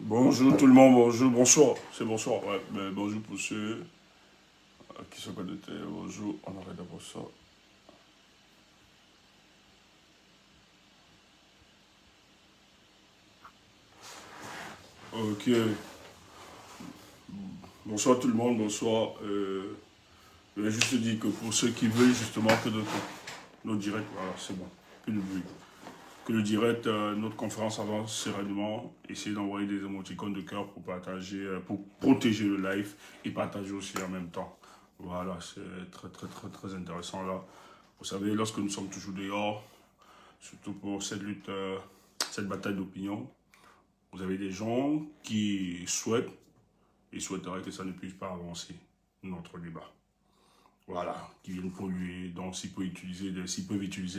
Bonjour tout le monde, bonjour, bonsoir, c'est bonsoir, ouais, mais bonjour pour ceux qui sont connectés, bonjour, on arrête d'abord ça. Ok, bonsoir tout le monde, bonsoir. Je vais juste dire que pour ceux qui veulent justement que notre direct, voilà, c'est bon, plus de bruit. Que le direct, notre conférence avance sereinement, essayez d'envoyer des émoticônes de cœur pour partager, pour protéger le live et partager aussi en même temps. Voilà, c'est très très très très intéressant là. Vous savez, lorsque nous sommes toujours dehors, surtout pour cette lutte, cette bataille d'opinion, vous avez des gens qui souhaitent et souhaiteraient que ça ne puisse pas avancer notre débat. Voilà, qui viennent polluer. Donc, s'ils peuvent utiliser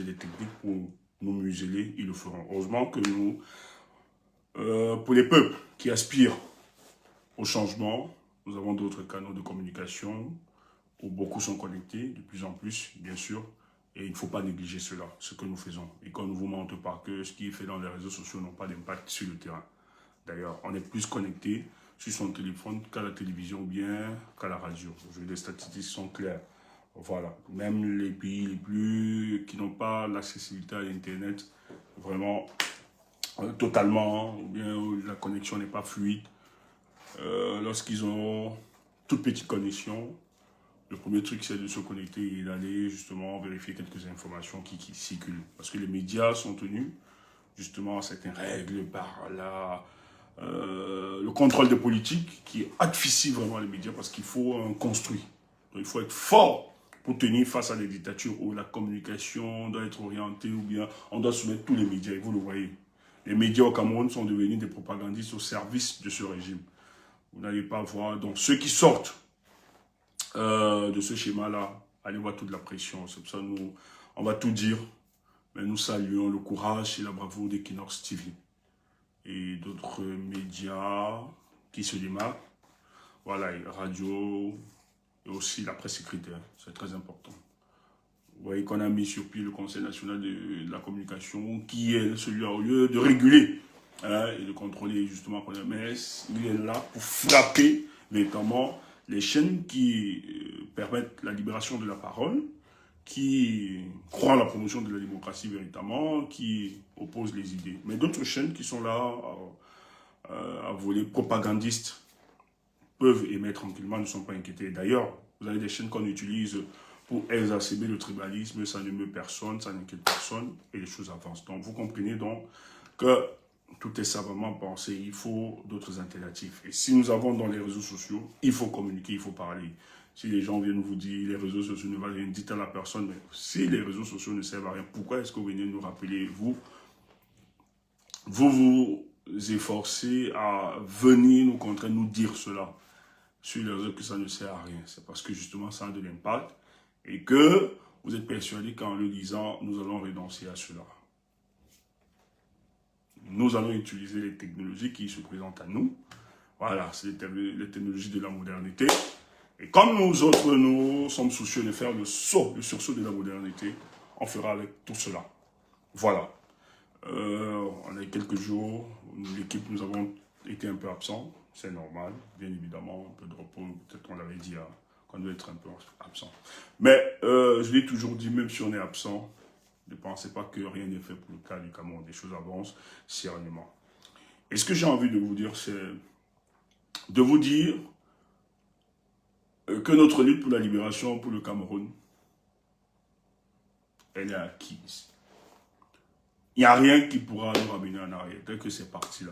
des techniques pour nous museler, ils le feront. Heureusement que nous, pour les peuples qui aspirent au changement, nous avons d'autres canaux de communication où beaucoup sont connectés, de plus en plus, bien sûr. Et il ne faut pas négliger cela, ce que nous faisons. Et qu'on ne vous montre pas que ce qui est fait dans les réseaux sociaux n'a pas d'impact sur le terrain. D'ailleurs, on est plus connecté sur son téléphone qu'à la télévision ou bien qu'à la radio. Les statistiques sont claires. Voilà. Même les pays les plus qui n'ont pas l'accessibilité à l'Internet, vraiment totalement, ou bien où la connexion n'est pas fluide, lorsqu'ils ont toute petite connexion, le premier truc, c'est de se connecter et d'aller justement vérifier quelques informations qui circulent. Parce que les médias sont tenus justement à certaines règles par le contrôle des politiques qui asfixie vraiment les médias parce qu'il faut construire. Donc il faut être fort pour tenir face à des dictatures où la communication doit être orientée ou bien on doit soumettre tous les médias. Et vous le voyez. Les médias au Cameroun sont devenus des propagandistes au service de ce régime. Vous n'allez pas voir. Donc ceux qui sortent de ce schéma-là, allez voir toute la pression. C'est pour ça que nous, on va tout dire. Mais nous saluons le courage et la bravoure d'Equinox TV et d'autres médias qui se démarquent. Voilà, radio et aussi la presse écrite, hein, c'est très important. Vous voyez qu'on a mis sur pied le Conseil national de la communication qui est celui au lieu de réguler hein, et de contrôler justement, mais il est là pour frapper véritablement les chaînes qui permettent la libération de la parole, qui croient à la promotion de la démocratie véritablement, qui opposent les idées. Mais d'autres chaînes qui sont là à voler propagandistes peuvent émettre tranquillement, ne sont pas inquiétés. D'ailleurs, vous avez des chaînes qu'on utilise pour exacerber le tribalisme, ça ne meut personne, ça n'inquiète personne, et les choses avancent. Donc, vous comprenez donc que tout est savamment pensé, il faut d'autres alternatives. Et si nous avons dans les réseaux sociaux, il faut communiquer, il faut parler. Si les gens viennent vous dire, les réseaux sociaux ne valent rien, dites à la personne, mais si les réseaux sociaux ne servent à rien, pourquoi est-ce que vous venez nous rappeler, vous efforcez à venir nous contraindre, nous dire cela sur les réseaux que ça ne sert à rien. C'est parce que justement ça a de l'impact et que vous êtes persuadé qu'en le lisant, nous allons renoncer à cela. Nous allons utiliser les technologies qui se présentent à nous. Voilà, c'est les technologies de la modernité. Et comme nous autres, nous sommes soucieux de faire le sursaut de la modernité, on fera avec tout cela. Voilà. On a eu quelques jours, l'équipe, nous avons été un peu absents. C'est normal, bien évidemment, un peu de repos, peut-être on l'avait dit, hein, qu'on doit être un peu absent. Mais je l'ai toujours dit, même si on est absent, ne pensez pas que rien n'est fait pour le cas du Cameroun. Des choses avancent sérieusement. Et ce que j'ai envie de vous dire, c'est de vous dire que notre lutte pour la libération, pour le Cameroun, elle est acquise. Il n'y a rien qui pourra nous ramener en arrière, dès que c'est parti là.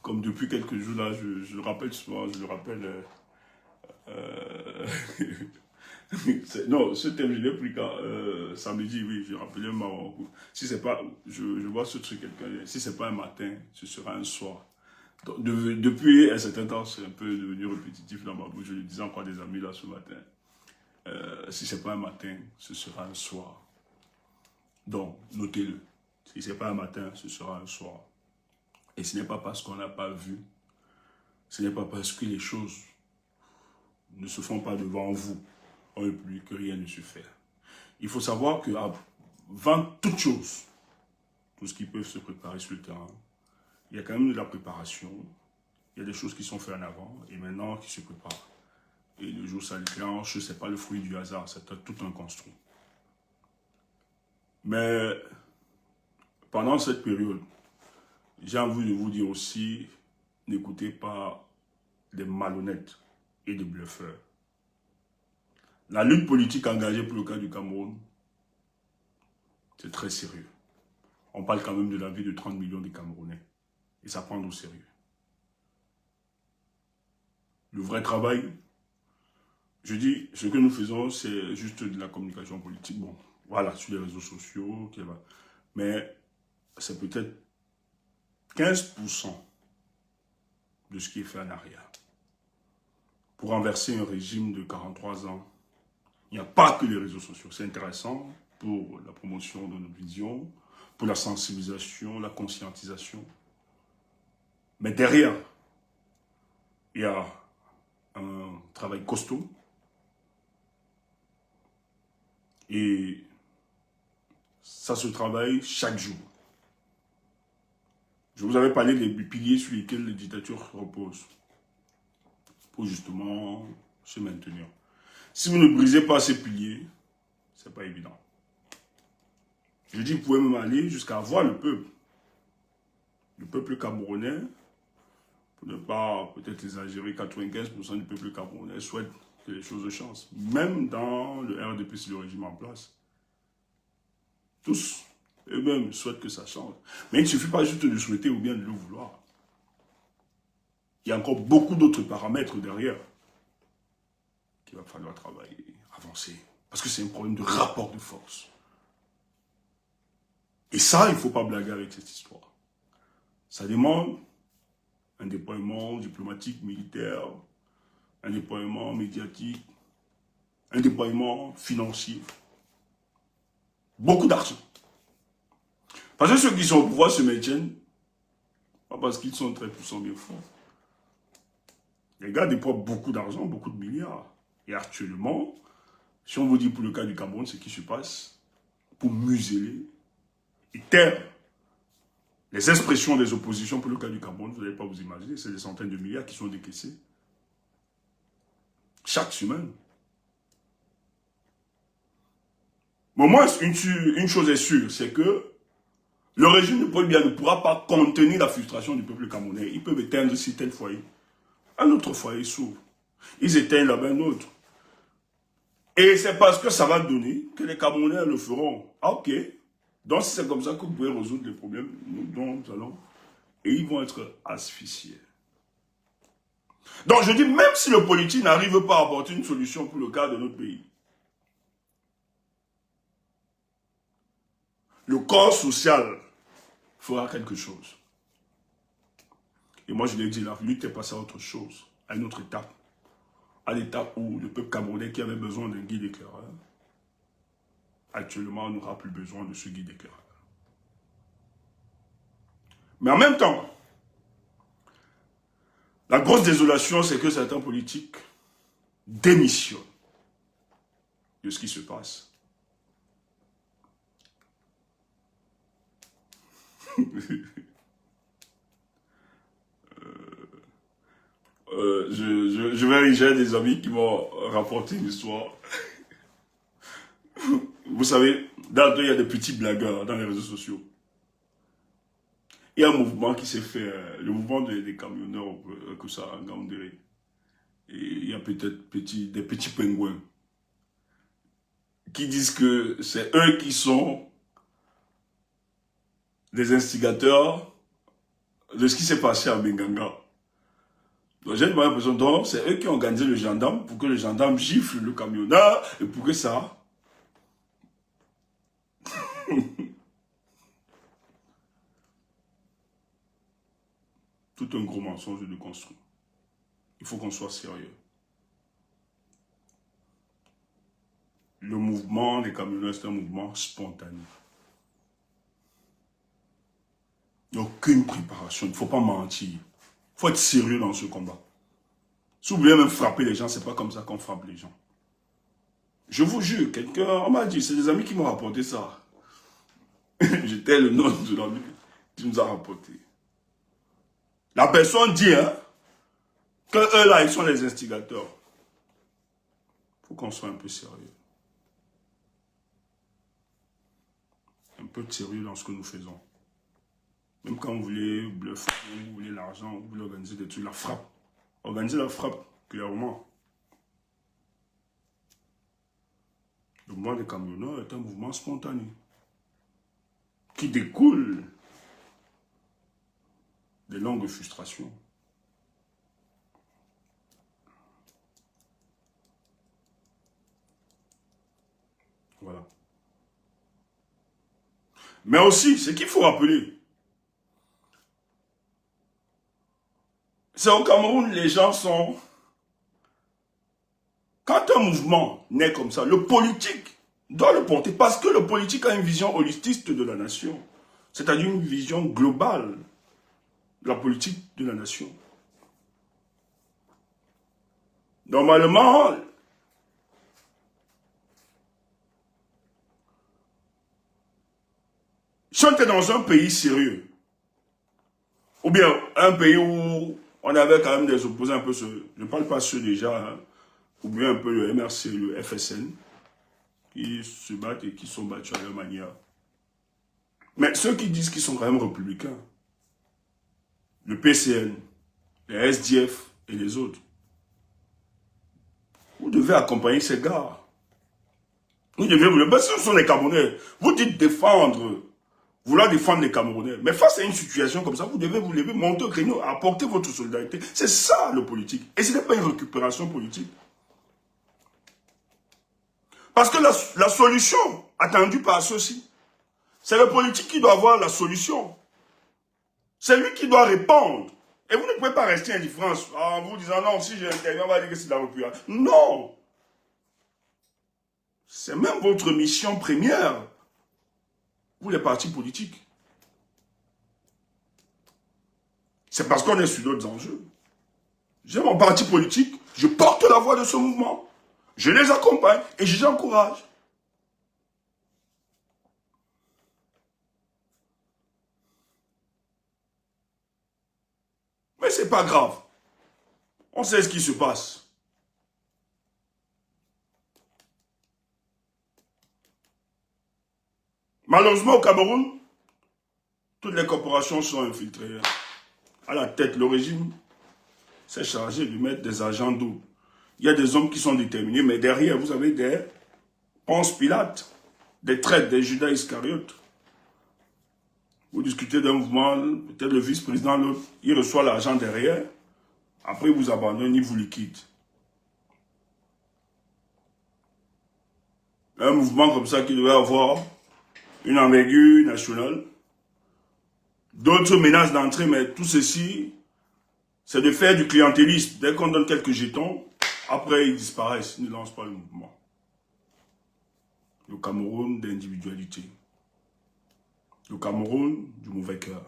Comme depuis quelques jours là, je le rappelle souvent, je le rappelle... non, ce thème, je l'ai pris quand samedi, oui, j'ai rappelé Maroc. Si c'est pas, je vois ce truc, quelqu'un, si c'est pas un matin, ce sera un soir. Donc, depuis un certain temps, c'est un peu devenu répétitif dans ma bouche. Je le disais encore à des amis là ce matin. Si c'est pas un matin, ce sera un soir. Donc, notez-le. Si c'est pas un matin, ce sera un soir. Et ce n'est pas parce qu'on n'a pas vu, ce n'est pas parce que les choses ne se font pas devant vous, en République, que rien ne se fait. Il faut savoir qu'avant toute chose, tout ce qui peut se préparer sur le terrain, il y a quand même de la préparation, il y a des choses qui sont faites en avant, et maintenant qui se préparent. Et le jour où ça déclenche, ce n'est pas le fruit du hasard, c'est tout un construit. Mais pendant cette période, j'ai envie de vous dire aussi, n'écoutez pas des malhonnêtes et des bluffeurs. La lutte politique engagée pour le cas du Cameroun, c'est très sérieux. On parle quand même de la vie de 30 millions de Camerounais. Et ça prend au sérieux. Le vrai travail, je dis, ce que nous faisons, c'est juste de la communication politique. Bon, voilà, sur les réseaux sociaux, mais c'est peut-être 15% de ce qui est fait en arrière. Pour renverser un régime de 43 ans, il n'y a pas que les réseaux sociaux. C'est intéressant pour la promotion de nos visions, pour la sensibilisation, la conscientisation. Mais derrière, il y a un travail costaud. Et ça se travaille chaque jour. Je vous avais parlé des piliers sur lesquels les dictatures reposent pour justement se maintenir. Si vous ne brisez pas ces piliers, ce n'est pas évident. Je dis, vous pouvez même aller jusqu'à voir le peuple camerounais, pour ne pas peut-être exagérer, 95% du peuple camerounais souhaite que les choses changent. Même dans le RDP, c'est le régime en place. Tous, eux-mêmes, souhaitent que ça change. Mais il ne suffit pas juste de le souhaiter ou bien de le vouloir. Il y a encore beaucoup d'autres paramètres derrière qu'il va falloir travailler, avancer. Parce que c'est un problème de rapport de force. Et ça, il ne faut pas blaguer avec cette histoire. Ça demande un déploiement diplomatique, militaire, un déploiement médiatique, un déploiement financier. Beaucoup d'argent. Parce que ceux qui sont au pouvoir se maintiennent, pas parce qu'ils sont très puissants, bien forts. Les gars déploient beaucoup d'argent, beaucoup de milliards. Et actuellement, si on vous dit pour le cas du Cameroun, ce qui se passe, pour museler et taire les expressions des oppositions pour le cas du Cameroun, vous n'allez pas vous imaginer, c'est des centaines de milliards qui sont décaissés chaque semaine. Mais au moins, une chose est sûre, c'est que le régime de Paul Biya ne pourra pas contenir la frustration du peuple camerounais. Ils peuvent éteindre si tel foyer. Un autre foyer s'ouvre. Ils éteignent là-bas un autre. Et c'est parce que ça va donner que les Camerounais le feront. Ah, ok. Donc si c'est comme ça que vous pouvez résoudre les problèmes, nous allons. Et ils vont être asphyxiés. Donc je dis, même si le politique n'arrive pas à apporter une solution pour le cas de notre pays, le corps social fera quelque chose. Et moi je l'ai dit, la lutte est passée à autre chose, à une autre étape. À l'étape où le peuple camerounais qui avait besoin d'un guide éclaireur, actuellement n'aura plus besoin de ce guide éclaireur. Mais en même temps, la grosse désolation, c'est que certains politiques démissionnent de ce qui se passe. J'ai des amis qui m'ont rapporté une histoire. Vous savez, dans il y a des petits blagueurs dans les réseaux sociaux. Il y a un mouvement qui s'est fait, le mouvement des camionneurs, que ça a engandré. Et il y a peut-être des petits pingouins qui disent que c'est eux qui sont des instigateurs de ce qui s'est passé à Benganga. Donc j'ai l'impression donc c'est eux qui ont organisé le gendarme pour que le gendarme gifle le camionneur et pour que ça... Tout un gros mensonge de construire. Il faut qu'on soit sérieux. Le mouvement des camionneurs, c'est un mouvement spontané. Il n'y a aucune préparation. Il ne faut pas mentir. Il faut être sérieux dans ce combat. Si vous voulez même frapper les gens, ce n'est pas comme ça qu'on frappe les gens. Je vous jure, quelqu'un, on m'a dit, c'est des amis qui m'ont rapporté ça. J'étais le nom de l'ami qui nous a rapporté. La personne dit, hein, que eux là, ils sont les instigateurs. Il faut qu'on soit un peu sérieux. Un peu de sérieux dans ce que nous faisons. Même quand vous voulez bluffer, vous voulez l'argent, vous voulez organiser des trucs, la frappe. Organisez la frappe, clairement. Le mouvement des camionneurs est un mouvement spontané. Qui découle des longues frustrations. Voilà. Mais aussi, ce qu'il faut rappeler, c'est au Cameroun, les gens sont... Quand un mouvement naît comme ça, le politique doit le porter parce que le politique a une vision holististe de la nation. C'est-à-dire une vision globale de la politique de la nation. Normalement, si on était dans un pays sérieux, ou bien un pays où on avait quand même des opposants un peu, je ne parle pas ceux déjà, hein, ou bien un peu le MRC, le FSN, qui se battent et qui sont battus à leur manière. Mais ceux qui disent qu'ils sont quand même républicains, le PCN, les SDF et les autres, vous devez accompagner ces gars. Vous devez vous le parce que ce sont les Camerounais. Vous dites défendre, vouloir défendre les Camerounais. Mais face à une situation comme ça, vous devez vous lever, monter au créneau, apporter votre solidarité. C'est ça le politique. Et ce n'est pas une récupération politique. Parce que la solution attendue par ceux-ci, c'est le politique qui doit avoir la solution. C'est lui qui doit répondre. Et vous ne pouvez pas rester indifférent en vous disant non, si j'interviens, on va dire que c'est de la récupération. Non! C'est même votre mission première pour les partis politiques. C'est parce qu'on est sur d'autres enjeux. J'ai mon parti politique, je porte la voix de ce mouvement. Je les accompagne et je les encourage. Mais c'est pas grave. On sait ce qui se passe. Malheureusement, au Cameroun, toutes les corporations sont infiltrées. À la tête, le régime s'est chargé de mettre des agents doubles. Il y a des hommes qui sont déterminés, mais derrière, vous avez des Ponce Pilate, des traîtres, des Judas Iscariotes. Vous discutez d'un mouvement, peut-être le vice-président, l'autre, il reçoit l'argent derrière, après il vous abandonne, il vous liquide. Un mouvement comme ça qui devait avoir une envergure nationale, d'autres menaces d'entrée, mais tout ceci, c'est de faire du clientélisme. Dès qu'on donne quelques jetons, après ils disparaissent, ils ne lancent pas le mouvement. Le Cameroun d'individualité. Le Cameroun du mauvais cœur.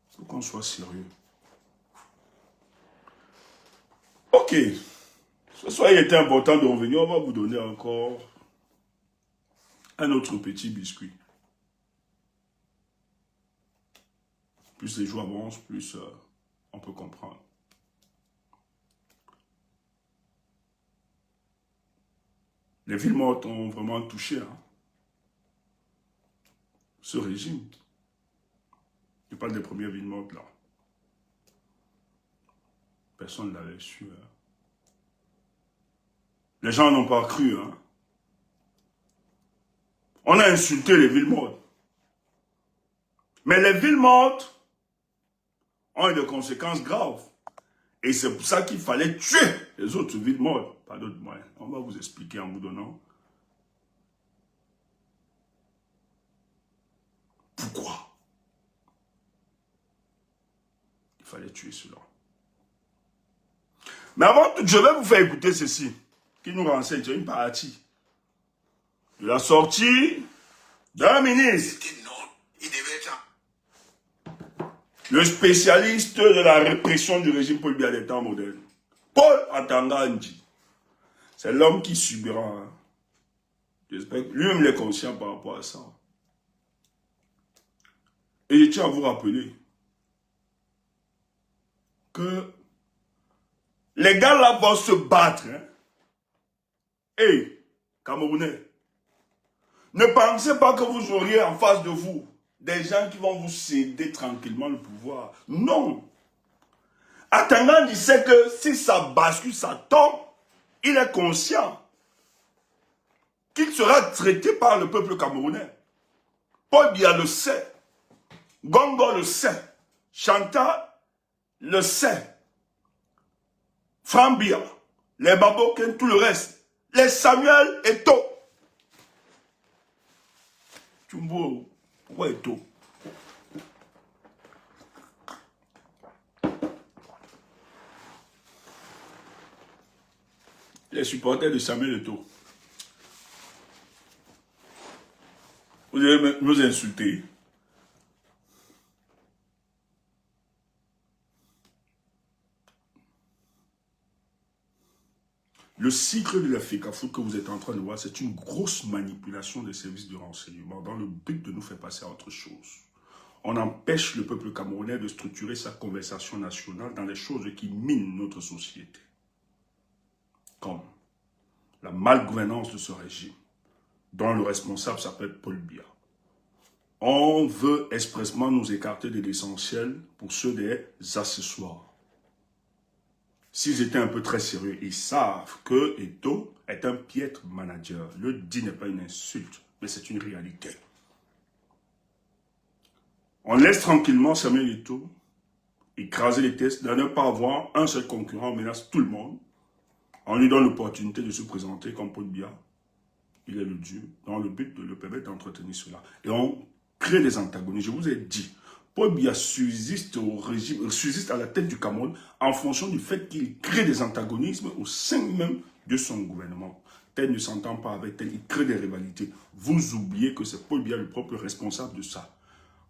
Il faut qu'on soit sérieux. Ok. Ce soir, il était important de revenir. On va vous donner encore un autre petit biscuit. Plus les jours avancent, plus on peut comprendre. Les villes mortes ont vraiment touché ce régime. Je parle des premières villes mortes là. Personne ne l'avait su. Les gens n'ont pas cru. On a insulté les villes mortes. Mais les villes mortes ont eu des conséquences graves. Et c'est pour ça qu'il fallait tuer les autres villes mortes. Pas d'autres moyens. On va vous expliquer en vous donnant pourquoi il fallait tuer cela. Mais avant tout, je vais vous faire écouter ceci, qui nous renseigne sur une partie de la sortie d'un ministre. Le spécialiste de la répression du régime Paul Biya des temps modernes. Paul Atanga Ndji. C'est l'homme qui subira. J'espère que lui-même est conscient par rapport à ça. Et je tiens à vous rappeler que les gars là vont se battre. Hey, Camerounais, ne pensez pas que vous auriez en face de vous des gens qui vont vous céder tranquillement le pouvoir. Non. Atanga Ndji sait que si ça bascule, ça tombe, il est conscient qu'il sera traité par le peuple camerounais. Paul Biya le sait. Gongo le sait. Chantal le sait. Frambia, les Baboken, tout le reste. Les Samuel Eto'o. Tumbo, pourquoi Eto'o? Les supporters de Samuel Eto'o. Vous allez nous insulter. Le cycle de la FECAFOOT que vous êtes en train de voir, c'est une grosse manipulation des services de renseignement dans le but de nous faire passer à autre chose. On empêche le peuple camerounais de structurer sa conversation nationale dans les choses qui minent notre société. Comme la malgouvernance de ce régime, dont le responsable s'appelle Paul Biya. On veut expressément nous écarter de l'essentiel pour ceux des accessoires. S'ils étaient un peu très sérieux, ils savent que Eto'o est un piètre manager. Le dit n'est pas une insulte, mais c'est une réalité. On laisse tranquillement Samuel Eto'o écraser les tests, de ne pas avoir un seul concurrent, on menace tout le monde. On lui donne l'opportunité de se présenter comme Paul Biya. Il est le Dieu, dans le but de le permettre d'entretenir cela. Et on crée des antagonistes. Je vous ai dit, Paul Biya subsiste au régime, subsiste à la tête du Cameroun en fonction du fait qu'il crée des antagonismes au sein même de son gouvernement. tel ne s'entend pas avec tel, il crée des rivalités. Vous oubliez que c'est Paul Biya le propre responsable de ça.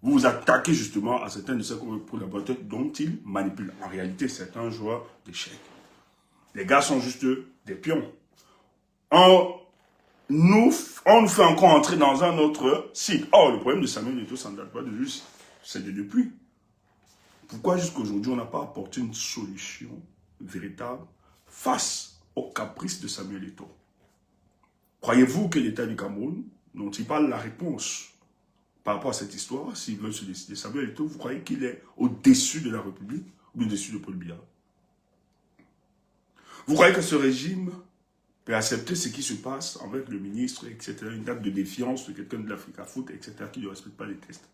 Vous vous attaquez justement à certains de ces collaborateurs dont il manipule. En réalité, c'est un joueur d'échecs. Les gars sont juste des pions. On nous fait encore entrer dans un autre cycle. Or, le problème de Samuel Eto'o, ça ne date pas de juste, c'est de depuis. Pourquoi jusqu'à aujourd'hui, on n'a pas apporté une solution véritable face aux caprices de Samuel Eto'o? Croyez-vous que l'État du Cameroun n'ont-ils pas la réponse par rapport à cette histoire? S'ils veulent se décider, Samuel Eto'o, vous croyez qu'il est au-dessus de la République ou au-dessus de Paul Biya? Vous croyez que ce régime peut accepter ce qui se passe avec le ministre, etc., une date de défiance de quelqu'un de l'Africa Foot, etc., qui ne respecte pas les tests?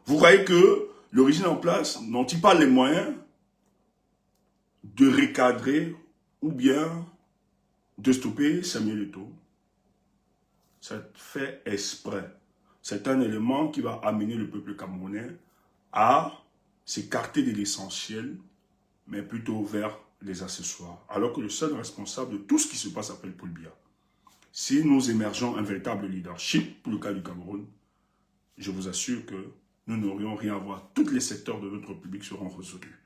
Vous croyez que le régime en place n'ont-ils pas les moyens de recadrer ou bien de stopper Samuel Eto'o? C'est fait exprès. C'est un élément qui va amener le peuple camerounais à s'écarter de l'essentiel, mais plutôt vers les accessoires. Alors que le seul responsable de tout ce qui se passe s'appelle Paul Biya. Si nous émergeons un véritable leadership pour le cas du Cameroun, je vous assure que nous n'aurions rien à voir. Tous les secteurs de notre République seront résolus.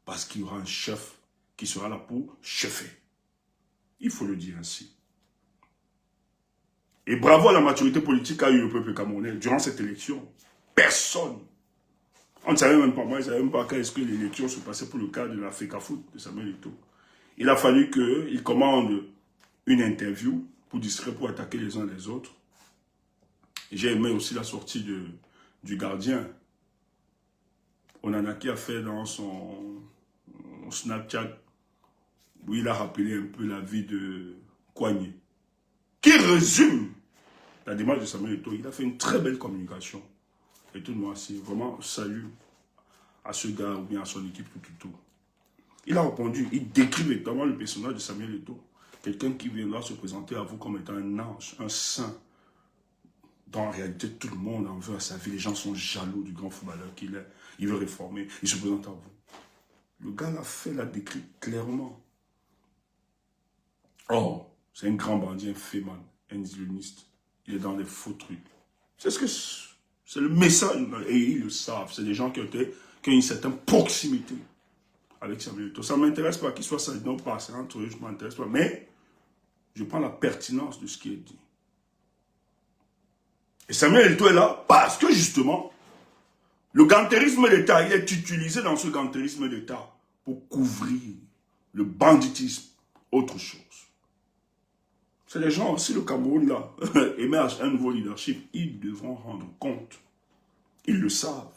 Parce qu'il y aura un chef qui sera là pour chefer. Il faut le dire ainsi. Et bravo à la maturité politique qu'a eu le peuple camerounais durant cette élection. Personne. On ne savait même pas, moi je ne savais même pas quand est-ce que l'élection se passait pour le cas de l'Africa Foot de Samuel Eto'o. Il a fallu qu'il commande une interview pour attaquer les uns les autres. J'ai aimé aussi la sortie du gardien. Onanaki a fait dans son Snapchat où il a rappelé un peu la vie de Kouagné, qui résume la démarche de Samuel Eto'o. Il a fait une très belle communication. Et tout le monde, c'est vraiment salut à ce gars ou bien à son équipe tout. Il a répondu, il décrit notamment le personnage de Samuel Eto'o. Quelqu'un qui viendra se présenter à vous comme étant un ange, un saint. Dans la réalité, tout le monde en veut à sa vie. Les gens sont jaloux du grand footballeur qu'il est. Il veut réformer. Il se présente à vous. Le gars l'a décrit clairement. Oh, c'est un grand bandit, un féman, un illusionniste. Il est dans des faux trucs. C'est ce que c'est le message. Et ils le savent. C'est des gens qui ont une certaine proximité avec Samuel Eto'o. Ça ne m'intéresse pas qu'il soit ça. Non, pas. C'est entre eux, je ne m'intéresse pas. Mais je prends la pertinence de ce qui est dit. Et Samuel Eto'o est là parce que justement, le gantérisme d'État, il est utilisé dans ce gantérisme d'État pour couvrir le banditisme, autre chose. C'est les gens, si le Cameroun là émerge un nouveau leadership, ils devront rendre compte. Ils le savent.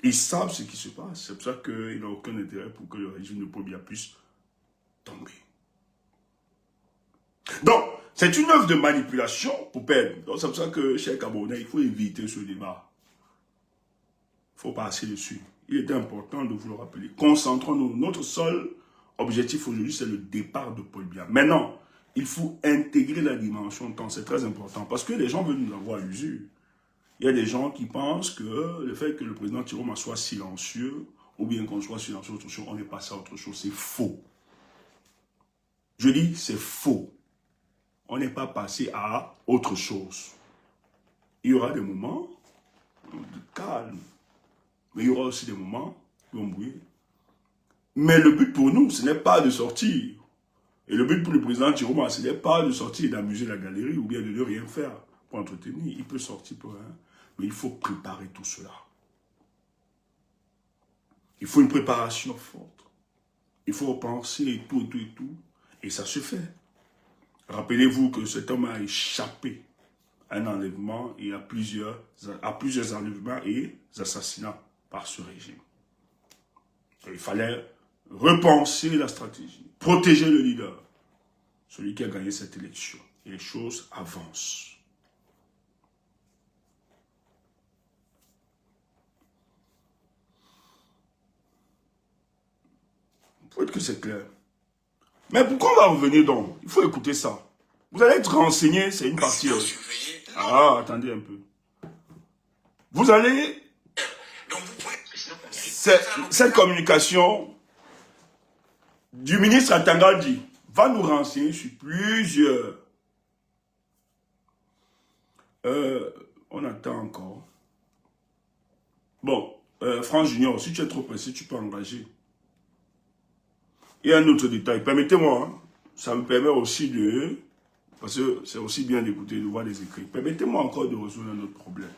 Ils savent ce qui se passe. C'est pour ça qu'il n'a aucun intérêt pour que le régime de Paul Biya puisse tomber. Donc, c'est une œuvre de manipulation pour perdre. Donc, c'est pour ça que chez les Camerounais, il faut éviter ce débat. Il faut passer dessus. Il est important de vous le rappeler. Concentrons-nous. Notre seul objectif aujourd'hui, c'est le départ de Paul Biya. Maintenant, il faut intégrer la dimension temps. C'est très important parce que les gens veulent nous avoir à l'usure. Il y a des gens qui pensent que le fait que le président Tiroma soit silencieux, ou bien qu'on soit silencieux, autre chose, on est passé à autre chose. C'est faux. Je dis, c'est faux. On n'est pas passé à autre chose. Il y aura des moments de calme, mais il y aura aussi des moments qui vont bouillir. Mais le but pour nous, ce n'est pas de sortir. Et le but pour le président Tiroma, ce n'est pas de sortir et d'amuser la galerie ou bien de ne rien faire pour entretenir. Il peut sortir pour rien, mais il faut préparer tout cela. Il faut une préparation forte. Il faut repenser et tout. Et ça se fait. Rappelez-vous que cet homme a échappé à un enlèvement et à plusieurs enlèvements et assassinats par ce régime. Il fallait repenser la stratégie, protéger le leader, celui qui a gagné cette élection. Et les choses avancent. Faut être que c'est clair. Mais pourquoi on va revenir donc? Il faut écouter ça. Vous allez être renseigné, c'est une partie. Ah, attendez un peu. Vous allez... Cette communication du ministre Atangadi, va nous renseigner sur plusieurs. On attend encore. Bon, France Junior, si tu es trop pressé, tu peux engager. Il y a un autre détail. Permettez-moi, hein, ça me permet aussi de... Parce que c'est aussi bien d'écouter, de voir les écrits. Permettez-moi encore de résoudre un autre problème.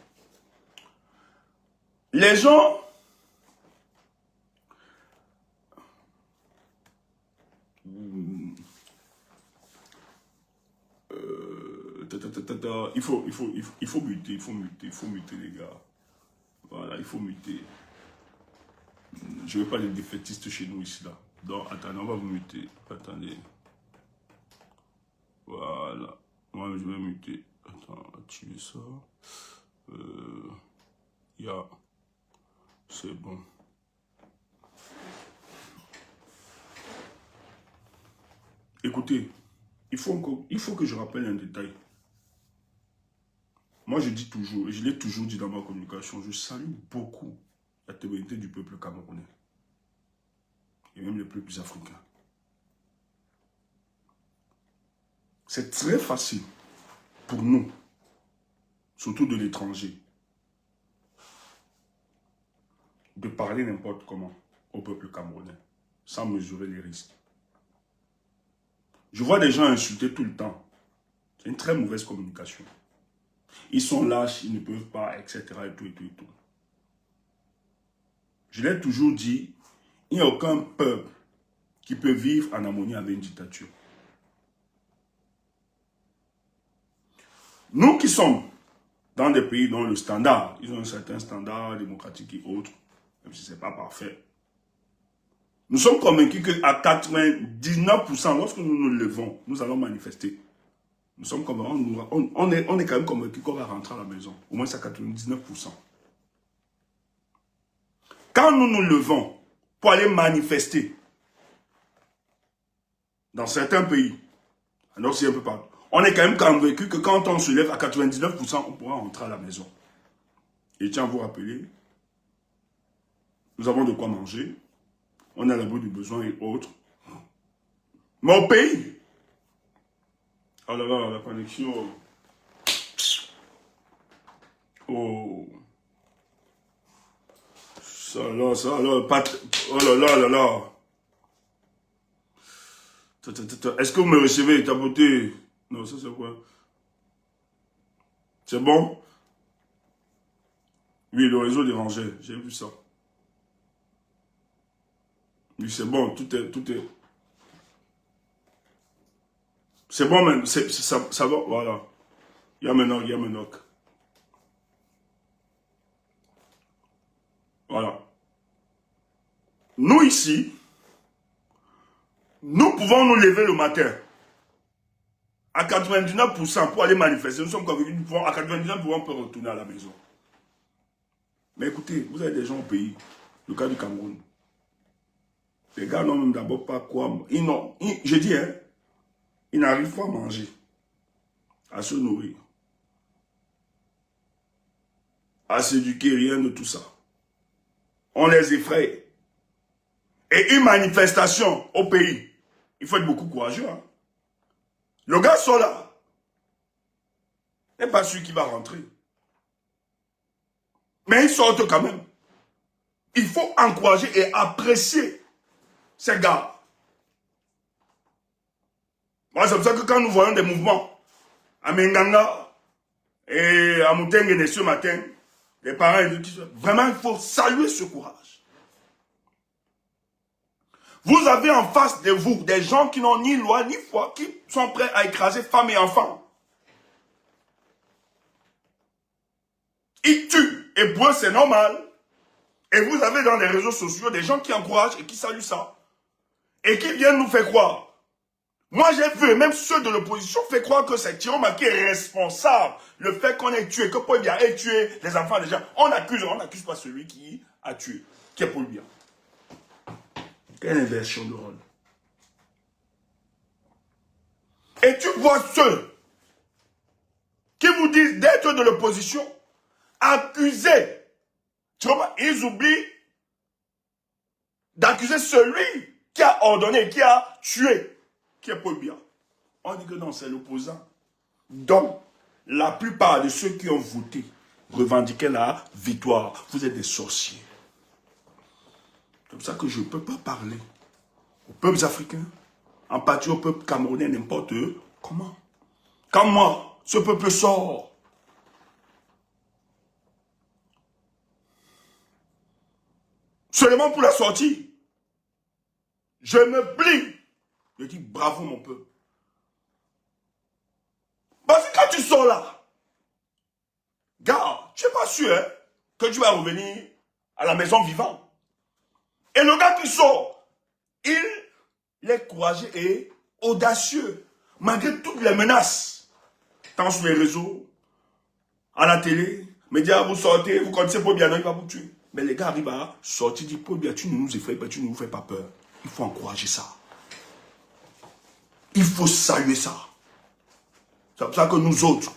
Les gens... Il faut muter les gars. Voilà, il faut muter. Je ne veux pas les défaitistes chez nous ici là. Donc, attendez, on va vous muter. Attendez. Voilà. Moi, je vais muter. Attends, activer ça. C'est bon. Écoutez, il faut que je rappelle un détail. Moi, je dis toujours, et je l'ai toujours dit dans ma communication, je salue beaucoup la téménité du peuple camerounais. Et même les peuples africains. C'est très facile pour nous, surtout de l'étranger, de parler n'importe comment au peuple camerounais, sans mesurer les risques. Je vois des gens insulter tout le temps. C'est une très mauvaise communication. Ils sont lâches, ils ne peuvent pas, etc. Et tout, et tout, et tout. Je l'ai toujours dit, il n'y a aucun peuple qui peut vivre en harmonie avec une dictature. Nous qui sommes dans des pays dont le standard, ils ont un certain standard démocratique et autres, même si ce n'est pas parfait. Nous sommes convaincus qu'à 99%, lorsque nous nous levons, nous allons manifester. Nous sommes convaincus, on est quand même convaincus qu'on va rentrer à la maison. Au moins, c'est à 99%. Quand nous nous levons pour aller manifester dans certains pays, alors c'est un peu partout, on est quand même convaincu que quand on se lève à 99%, on pourra rentrer à la maison. Et tiens à vous rappeler, nous avons de quoi manger, on a l'abri du besoin et autres. Mais au pays, oh là là, la connexion, oh, ça là, oh là là là là. Est-ce que vous me recevez, ta beauté? Non, ça c'est quoi? C'est bon? Oui, le réseau dérangeait, j'ai vu ça. Oui, c'est bon, tout est... C'est bon, même, ça va, voilà. Yamenok. Voilà. Nous ici, nous pouvons nous lever le matin à 99% pour aller manifester. Nous sommes convaincus, à 99% on peut retourner à la maison. Mais écoutez, vous avez des gens au pays, le cas du Cameroun. Les gars n'ont même d'abord pas quoi. Je dis, hein, ils n'arrivent pas à manger, à se nourrir, à s'éduquer, rien de tout ça. On les effraie. Et une manifestation au pays, il faut être beaucoup courageux. Hein. Le gars sort là, n'est pas celui qui va rentrer. Mais ils sortent quand même. Il faut encourager et apprécier ces gars. Moi, c'est pour ça que quand nous voyons des mouvements à Menganga et à Moutengene ce matin, les parents, vraiment, il faut saluer ce courage. Vous avez en face de vous des gens qui n'ont ni loi ni foi, qui sont prêts à écraser femmes et enfants. Ils tuent. Et pour eux, c'est normal. Et vous avez dans les réseaux sociaux des gens qui encouragent et qui saluent ça. Et qui viennent nous faire croire. Moi, j'ai vu, même ceux de l'opposition fait croire que c'est Thierry qui est responsable. Le fait qu'on ait tué, que Paul Biya ait tué les enfants des gens. On n'accuse pas celui qui a tué, qui est Paul Biya. Quelle inversion de rôle. Et tu vois ceux qui vous disent d'être de l'opposition, accusés. Tu vois, ils oublient d'accuser celui qui a ordonné, qui a tué, Qui est Paul Biya? On dit que non, c'est l'opposant. Donc, la plupart de ceux qui ont voté revendiquaient la victoire. Vous êtes des sorciers. C'est comme ça que je ne peux pas parler aux peuples africains, en partie au peuple camerounais, n'importe comment. Quand moi, ce peuple sort, seulement pour la sortie, je me plie. Je dis bravo mon peuple. Parce que quand tu sors là, gars, tu n'es pas sûr hein, que tu vas revenir à la maison vivant. Et le gars qui sort, il est courageux et audacieux, malgré toutes les menaces. Tant sur les réseaux, à la télé, médias, vous sortez, vous connaissez Paul Biya, il va vous tuer. Mais les gars arrivent à sortir, disent Paul Biya, tu ne nous effraies pas, tu ne nous fais pas peur. Il faut encourager ça. Il faut saluer ça. C'est pour ça que nous autres,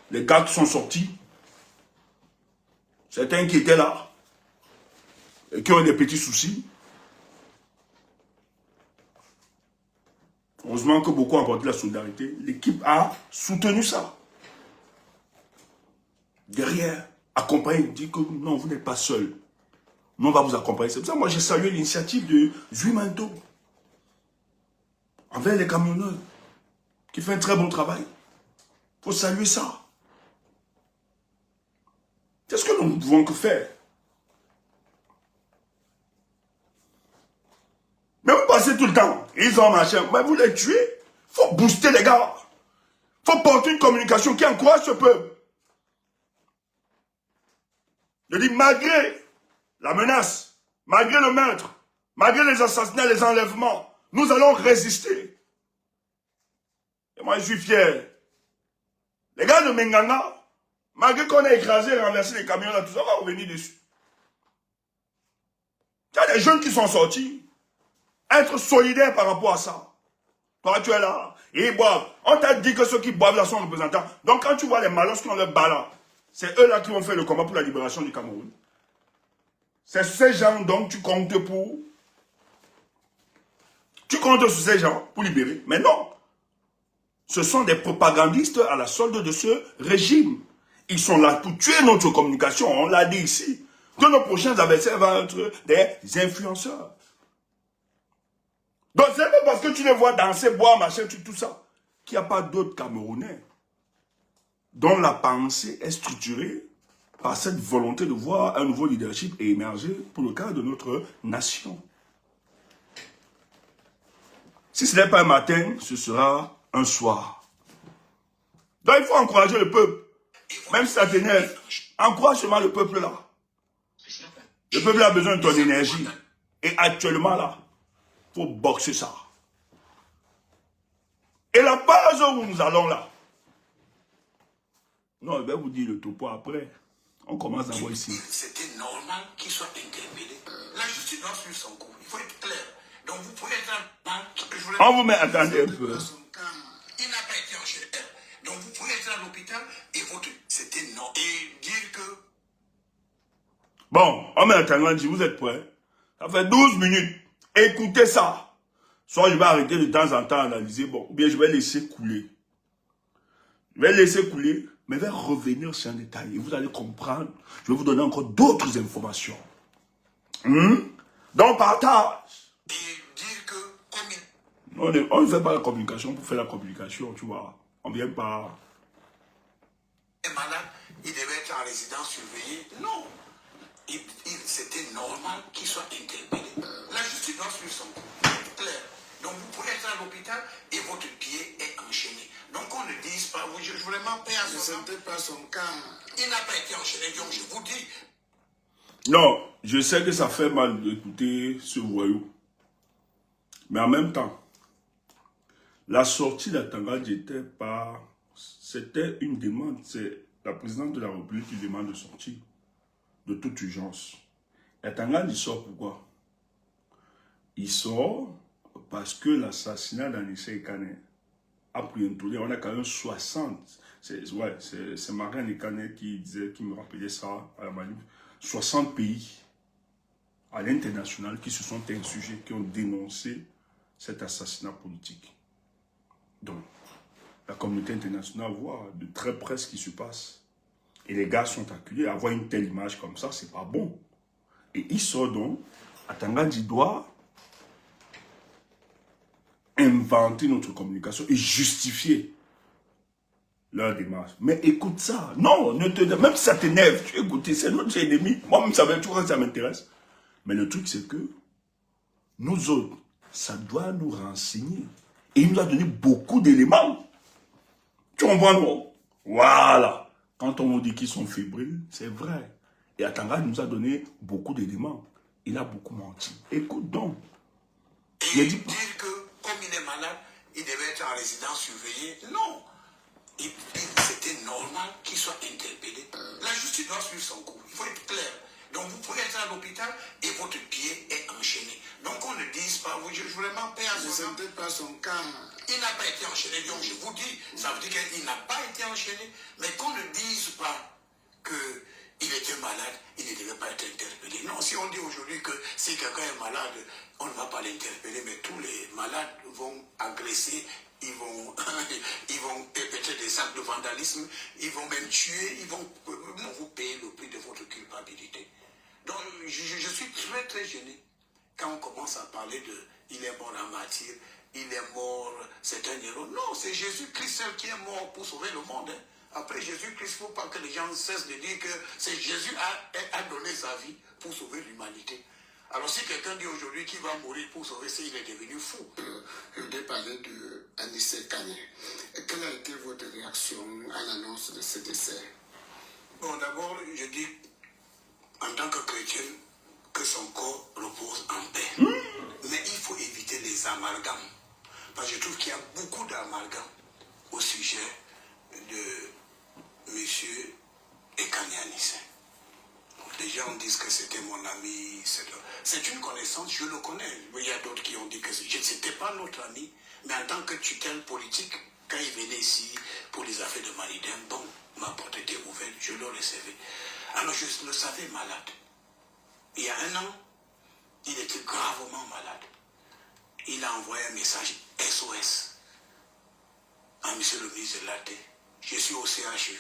les gars qui sont sortis, certains qui étaient là, et qui ont des petits soucis, heureusement que beaucoup ont apporté la solidarité, l'équipe a soutenu ça. Derrière, accompagner, dit que non, vous n'êtes pas seul. Nous, on va vous accompagner. C'est pour ça que moi, j'ai salué l'initiative de Zuimanto envers les camionneurs qui fait un très bon travail. Il faut saluer ça. C'est ce que nous ne pouvons que faire. Mais vous passez tout le temps, ils ont machin, mais vous les tuez. Il faut booster les gars. Il faut porter une communication qui encourage ce peuple. Je dis, malgré la menace, malgré le meurtre, malgré les assassinats, les enlèvements, nous allons résister. Et moi, je suis fier. Les gars de Menganga, malgré qu'on ait écrasé et renversé les camions là, tout ça, on va revenir dessus. Il y a des jeunes qui sont sortis. Être solidaire par rapport à ça. Toi, tu es là, et ils boivent. On t'a dit que ceux qui boivent là sont représentants. Donc, quand tu vois les malins qui ont leur ballon, c'est eux là qui vont faire le combat pour la libération du Cameroun. C'est ces gens dont tu comptes pour... Tu comptes sur ces gens pour libérer. Mais non. Ce sont des propagandistes à la solde de ce régime. Ils sont là pour tuer notre communication. On l'a dit ici. Que nos prochains adversaires vont être des influenceurs. Donc c'est pas parce que tu les vois danser, boire, machin, tout ça, qu'il n'y a pas d'autres Camerounais dont la pensée est structurée par cette volonté de voir un nouveau leadership émerger pour le cas de notre nation. Si ce n'est pas un matin, ce sera un soir. Donc il faut encourager le peuple. Même si ça t'énerve, encourage seulement le peuple là. Le peuple a besoin de ton énergie. Et actuellement là, il faut boxer ça. Et la base où nous allons là, non, je vais vous dire le topo après. On commence d'abord ici. C'était normal qu'il soit interpellé. La justice doit suivre son cours. Il faut être clair. Donc vous pouvez être... On vous met, attendez un peu. Il n'a pas été enchaîné. Donc vous pouvez être à l'hôpital et votre... C'était non. Et dire que... Bon, on met un tangan, dit, vous êtes prêts? Ça fait 12 minutes. Écoutez ça. Soit je vais arrêter de temps en temps à analyser, bon, ou bien je vais laisser couler. Je vais laisser couler, mais je vais revenir sur un détail et vous allez comprendre. Je vais vous donner encore d'autres informations. Donc, partage. Et dire que... On ne fait pas la communication pour faire la communication, tu vois. On ne vient pas... Il est malade, il devait être en résidence surveillée. Non. C'était normal qu'il soit interpellé. La justice doit suivre son cours. C'est clair. Donc vous pouvez être à l'hôpital et votre pied est enchaîné. Donc on ne dise pas, oui, je vraiment paie à son cas. Pas son cas. Il n'a pas été enchaîné, donc je vous dis. Non, je sais que ça fait mal d'écouter ce voyou. Mais en même temps, la sortie d'Atangad était pas... C'était une demande. C'est la présidente de la République qui demande de sortir de toute urgence. Atangad, il sort pourquoi? Il sort parce que l'assassinat d'Anissé Ekane a pris un tournée. On a quand même 60. C'est Marianne Ekane qui me rappelait ça à la manif. 60 pays à l'international qui se sont insurgés, qui ont dénoncé cet assassinat politique. Donc, la communauté internationale voit de très près ce qui se passe. Et les gars sont acculés. Avoir une telle image comme ça, c'est pas bon. Et il sort donc, Atangandji doit inventer notre communication et justifier leur démarche. Mais écoute ça. Non, même si ça t'énerve, tu écoutes, c'est notre ennemi. Moi-même, ça m'intéresse. Mais le truc, c'est que nous autres, ça doit nous renseigner. Et il nous a donné beaucoup d'éléments. Tu comprends, non? Voilà. Quand on nous dit qu'ils sont fébriles, c'est vrai. Et Atanga nous a donné beaucoup d'éléments. Il a beaucoup menti. Écoute donc. Et dire que, comme il est malade, il devait être en résidence surveillée. Non. C'était normal qu'il soit interpellé. La justice doit suivre son cours. Il faut être clair. Donc vous pouvez être à l'hôpital et votre pied est enchaîné. Donc on ne dise pas, vous jugez vraiment paix à son âme. Pas son cas. Il n'a pas été enchaîné. Donc je vous dis, ça veut dire qu'il n'a pas été enchaîné. Mais qu'on ne dise pas qu'il était malade, il ne devait pas être interpellé. Non, si on dit aujourd'hui que si quelqu'un est malade, on ne va pas l'interpeller, mais tous les malades vont agresser, ils vont perpétrer des actes de vandalisme, ils vont même tuer, ils vont vous payer le prix de votre culpabilité. Donc je suis très très gêné quand on commence à parler de il est mort en martyr, il est mort, c'est un héros. Non, c'est Jésus-Christ seul qui est mort pour sauver le monde. Hein. Après Jésus-Christ, il ne faut pas que les gens cessent de dire que c'est Jésus a donné sa vie pour sauver l'humanité. Alors si quelqu'un dit aujourd'hui qu'il va mourir pour sauver ça, il est devenu fou. Je voulais parler de Anissé Kanye. Quelle a été votre réaction à l'annonce de ce décès? Bon, d'abord, je dis, en tant que chrétien, que son corps repose en paix. Mais il faut éviter les amalgames. Parce que je trouve qu'il y a beaucoup d'amalgames au sujet de M. Ekane Anissé. Les gens disent que c'était mon ami. C'est une connaissance, je le connais. Il y a d'autres qui ont dit que c'était pas notre ami. Mais en tant que tutelle politique, quand il venait ici pour les affaires de Malidem, bon, ma porte était ouverte, je le recevais. Alors je le savais malade. Il y a un an, il était gravement malade. Il a envoyé un message SOS à monsieur le ministre de l'AT. Je suis au CHU.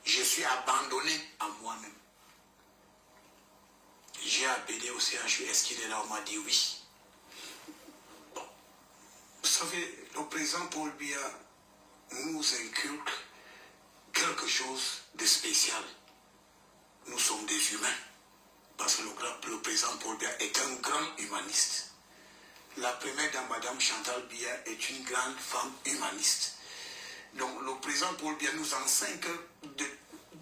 Je suis abandonné à moi-même. J'ai appelé au CHU, est-ce qu'il est là? On m'a dit oui. Bon. Vous savez, le président Paul Biya nous inculque quelque chose de spécial. Nous sommes des humains. Parce que le président Paul Biya est un grand humaniste. La première dame, Madame Chantal Biya, est une grande femme humaniste. Donc le président Paul Biya nous enseigne que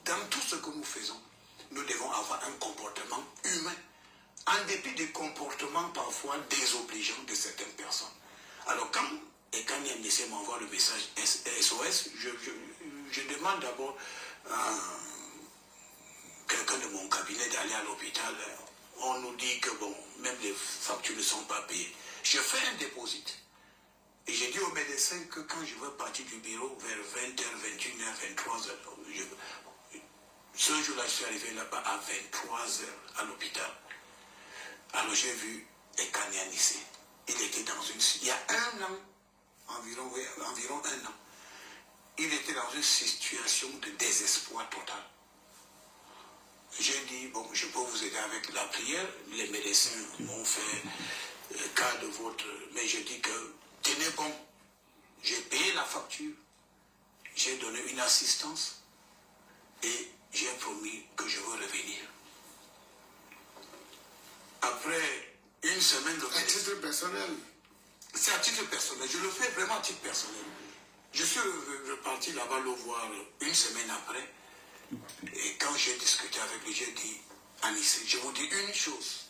dans tout ce que nous faisons, nous devons avoir un comportement humain, en dépit des comportements parfois désobligeants de certaines personnes. Alors quand Ekane Anissé m'envoie le message SOS, je demande d'abord à quelqu'un de mon cabinet d'aller à l'hôpital. On nous dit que bon, même les factures ne sont pas payées. Je fais un dépôt. Et j'ai dit au médecin que quand je veux partir du bureau vers 20h, 21h, 23h, ce jour-là, je suis arrivé là-bas à 23h à l'hôpital. Alors j'ai vu Ekane Anissé. Il était dans il y a un an, environ un an, il était dans une situation de désespoir total. J'ai dit, bon, je peux vous aider avec la prière. Les médecins m'ont fait cas de votre... Mais je dis que, tenez bon, j'ai payé la facture, j'ai donné une assistance et j'ai promis que je veux revenir. Après une semaine de... À titre personnel. C'est à titre personnel. Je le fais vraiment à titre personnel. Je suis reparti là-bas le voir une semaine après. Et quand j'ai discuté avec lui, j'ai dit, Anissé, je vous dis une chose.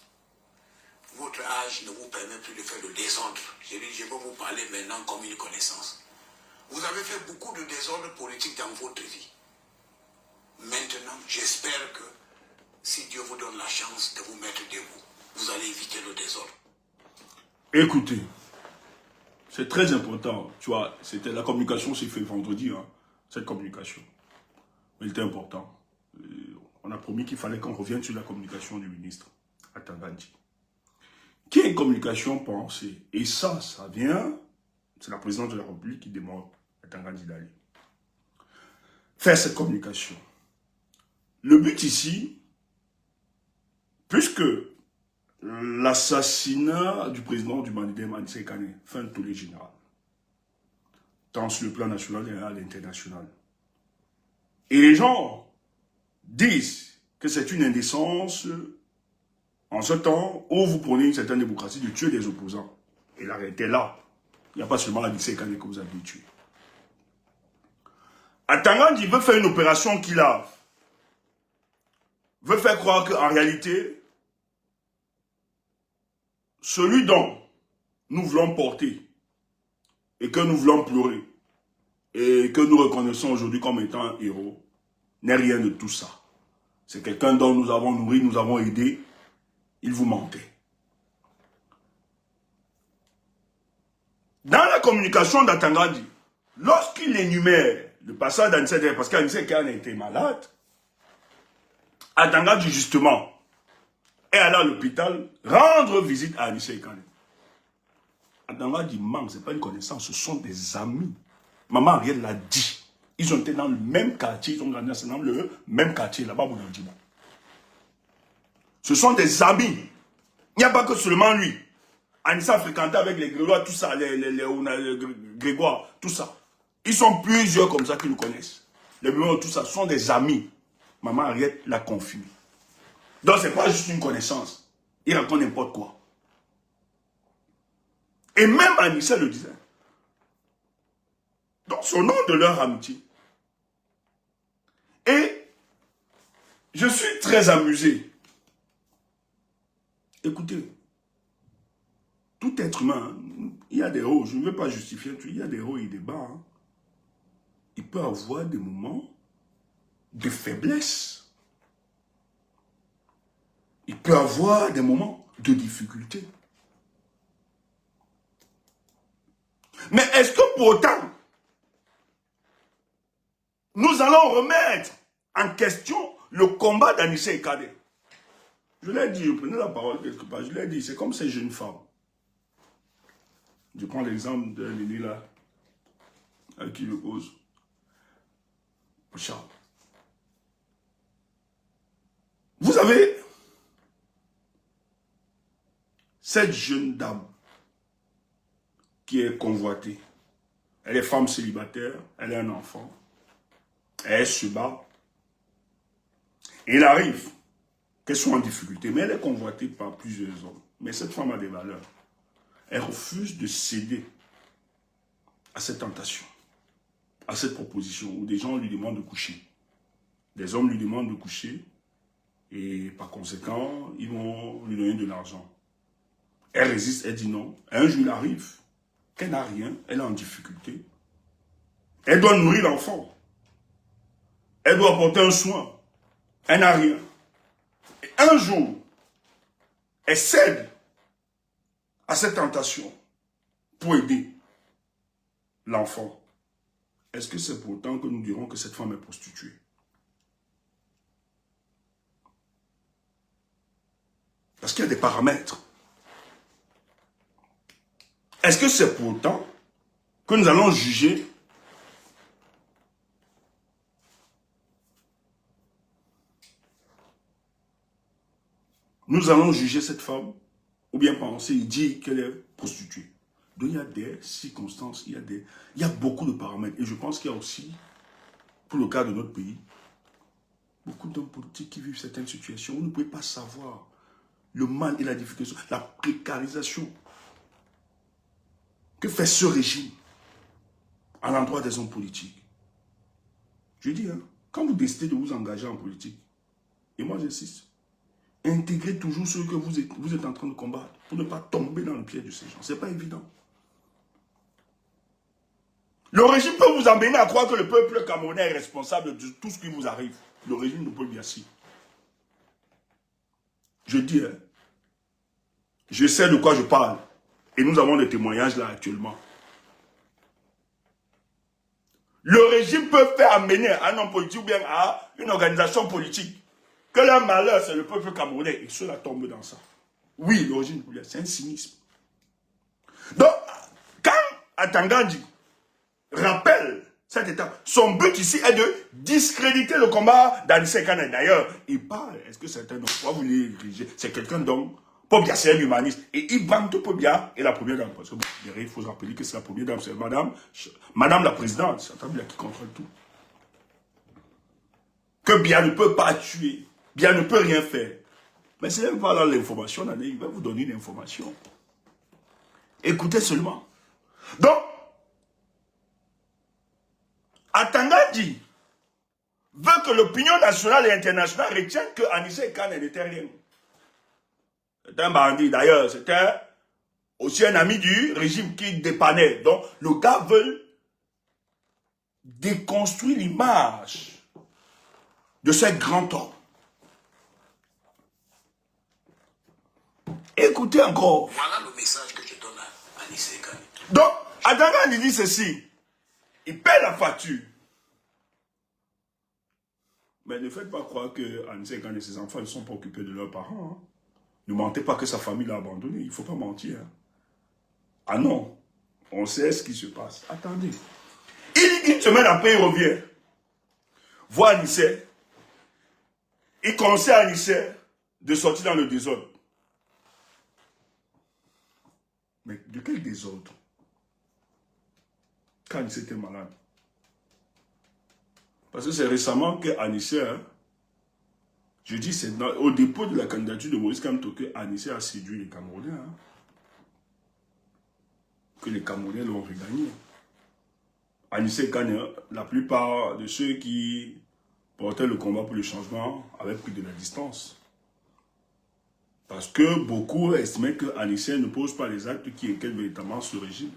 Votre âge ne vous permet plus de faire le désordre. J'ai dit, je vais vous parler maintenant comme une connaissance. Vous avez fait beaucoup de désordre politique dans votre vie. Maintenant, j'espère que si Dieu vous donne la chance de vous mettre debout, vous allez éviter le désordre. Écoutez, c'est très important. Tu vois, c'était la communication s'est fait vendredi, hein, cette communication. Mais il était important. On a promis qu'il fallait qu'on revienne sur la communication du ministre Atangandji. Qu'il y ait une communication pensée. Et ça vient, c'est la présidence de la République qui demande à Tangandji d'aller faire cette communication. Le but ici, puisque l'assassinat du président du Mandem, Anissé Kane, fait un tollé général, tant sur le plan national et à l'international. Et les gens disent que c'est une indécence en ce temps où vous prenez une certaine démocratie de tuer des opposants. Et la réalité est là. Il n'y a pas seulement Anissé Kane que vous avez tué. Tangandji veut faire une opération qu'il a. Veut faire croire qu'en réalité, celui dont nous voulons porter et que nous voulons pleurer et que nous reconnaissons aujourd'hui comme étant un héros n'est rien de tout ça. C'est quelqu'un dont nous avons nourri, nous avons aidé. Il vous mentait. Dans la communication d'Tangandji, lorsqu'il énumère le passage d'Anissé Kane, parce qu'Anissé Kane a été malade, Tangandji justement est allé à l'hôpital rendre visite à Anissé Kane. Tangandji manque, ce n'est pas une connaissance, ce sont des amis. Maman Ariel l'a dit. Ils ont été dans le même quartier, ils ont grandi dans le même quartier, là-bas, Boudandjiba. Ce sont des amis. Il n'y a pas que seulement lui. Anissa a fréquenté avec les Grégoire, tout ça, les Grégoire, tout ça. Ils sont plusieurs comme ça qui nous connaissent. Les Grégoire, tout ça, ce sont des amis. Maman Ariel l'a confirmé. Donc, ce n'est pas juste une connaissance. Il raconte n'importe quoi. Et même Anissa le disait. Donc, au nom de leur amitié. Et je suis très amusé. Écoutez, tout être humain, il y a des hauts, je ne veux pas justifier, il y a des hauts et des bas. Hein. Il peut avoir des moments de faiblesse. Il peut avoir des moments de difficulté. Mais est-ce que pour autant, nous allons remettre en question le combat d'Anissé Kane? Je l'ai dit, je prenais la parole quelque part, je l'ai dit, c'est comme ces jeunes femmes. Je prends l'exemple de Lili là, à qui je pose. Charles. Vous avez cette jeune dame qui est convoitée. Elle est femme célibataire, elle a un enfant. Elle se bat. Et il arrive qu'elle soit en difficulté, mais elle est convoitée par plusieurs hommes. Mais cette femme a des valeurs. Elle refuse de céder à cette tentation, à cette proposition où des gens lui demandent de coucher. Des hommes lui demandent de coucher et par conséquent, ils vont lui donner de l'argent. Elle résiste, elle dit non. Un jour, il arrive qu'elle n'a rien, elle est en difficulté. Elle doit nourrir l'enfant. Elle doit apporter un soin. Elle n'a rien. Et un jour, elle cède à cette tentation pour aider l'enfant. Est-ce que c'est pour autant que nous dirons que cette femme est prostituée? Parce qu'il y a des paramètres. Est-ce que c'est pour autant que nous allons juger cette femme, ou bien penser, il dit qu'elle est prostituée? Donc il y a des circonstances, il y a beaucoup de paramètres. Et je pense qu'il y a aussi, pour le cas de notre pays, beaucoup d'hommes politiques qui vivent certaines situations où vous ne pouvez pas savoir le mal et la difficulté, la précarisation que fait ce régime à l'endroit des hommes politiques. Je dis, hein, quand vous décidez de vous engager en politique, et moi j'insiste, intégrez toujours ceux que vous êtes en train de combattre pour ne pas tomber dans le piège de ces gens. Ce n'est pas évident. Le régime peut vous amener à croire que le peuple camerounais est responsable de tout ce qui vous arrive. Le régime de Paul Biya. Je dis, hein, je sais de quoi je parle. Et nous avons des témoignages là actuellement. Le régime peut faire amener à un homme politique ou bien à une organisation politique que leur malheur, c'est le peuple camerounais. Et cela tombe dans ça. Oui, l'origine populaire, c'est un cynisme. Donc, quand Atangandji rappelle cette étape, son but ici est de discréditer le combat d'Anissé Kane. D'ailleurs, il parle, est-ce que certains d'entre vous voulez diriger? C'est quelqu'un dont Pobia, c'est un humaniste. Et il vante Pobia et la première dame. Parce que bon, derrière, il faut se rappeler que c'est la première dame, c'est madame la présidente, c'est Tabia qui contrôle tout. Que Bia ne peut pas tuer, Bia ne peut rien faire. Mais c'est même pas là l'information, il va vous donner une information. Écoutez seulement. Donc, Atangandji veut que l'opinion nationale et internationale retienne que Anissé Kane n'était rien. C'est un bandit, d'ailleurs, c'était aussi un ami du régime qui dépannait. Donc, le gars veut déconstruire l'image de ce grand homme. Écoutez encore. Voilà le message que je donne à Anissé Kane. Donc, Atangandji dit ceci. Il paie la facture. Mais ne faites pas croire que Anissé Kane et ses enfants ne sont pas occupés de leurs parents. Hein. Ne mentez pas que sa famille l'a abandonné. Il ne faut pas mentir. Hein. Ah non. On sait ce qui se passe. Attendez. Il dit qu'une semaine après, il revient. Voit Anissé. Il conseille à Anissé de sortir dans le désordre. Mais de quel désordre? Quand Anissé était malade. Parce que c'est récemment que Anissé, hein, je dis, c'est au dépôt de la candidature de Maurice Kamto que Anissé a séduit les Camerounais. Hein, que les Camerounais l'ont regagné. Anissé Kane, la plupart de ceux qui portaient le combat pour le changement avaient pris de la distance. Parce que beaucoup estimaient que Anissé ne pose pas les actes qui inquiètent véritablement ce régime.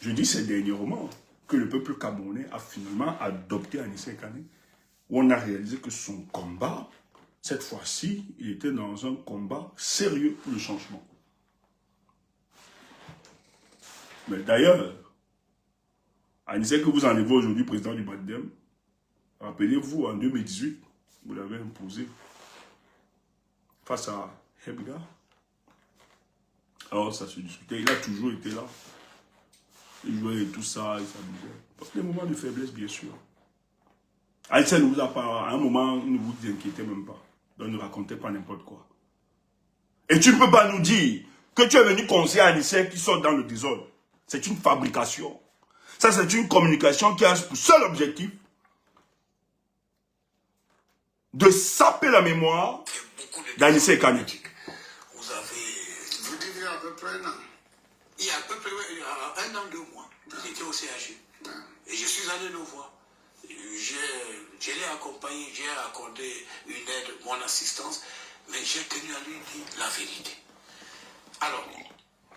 Je dis ces dernièrement que le peuple camerounais a finalement adopté Anissé Kane, où on a réalisé que son combat, cette fois-ci, il était dans un combat sérieux pour le changement. Mais d'ailleurs, Anissé que vous enlevez aujourd'hui président du Badem, rappelez-vous, en 2018, vous l'avez imposé face à Hebga. Alors ça se discutait, il a toujours été là. Il jouait et tout ça, il s'amusait. Parce que des moments de faiblesse, bien sûr. Anissé ne vous a pas, à un moment, ne vous inquiétez même pas. Donc ne racontez pas n'importe quoi. Et tu ne peux pas nous dire que tu es venu conseiller Anissé qui sort dans le désordre. C'est une fabrication. Ça, c'est une communication qui a pour seul objectif de saper la mémoire d'Anissé Kane. Vous devez à peu près un an. Il y a à peu près un an, 2 mois, j'étais au CHU. Et je suis allé le voir. Je l'ai accompagné, j'ai accordé une aide, mon assistance, mais j'ai tenu à lui dire la vérité. Alors,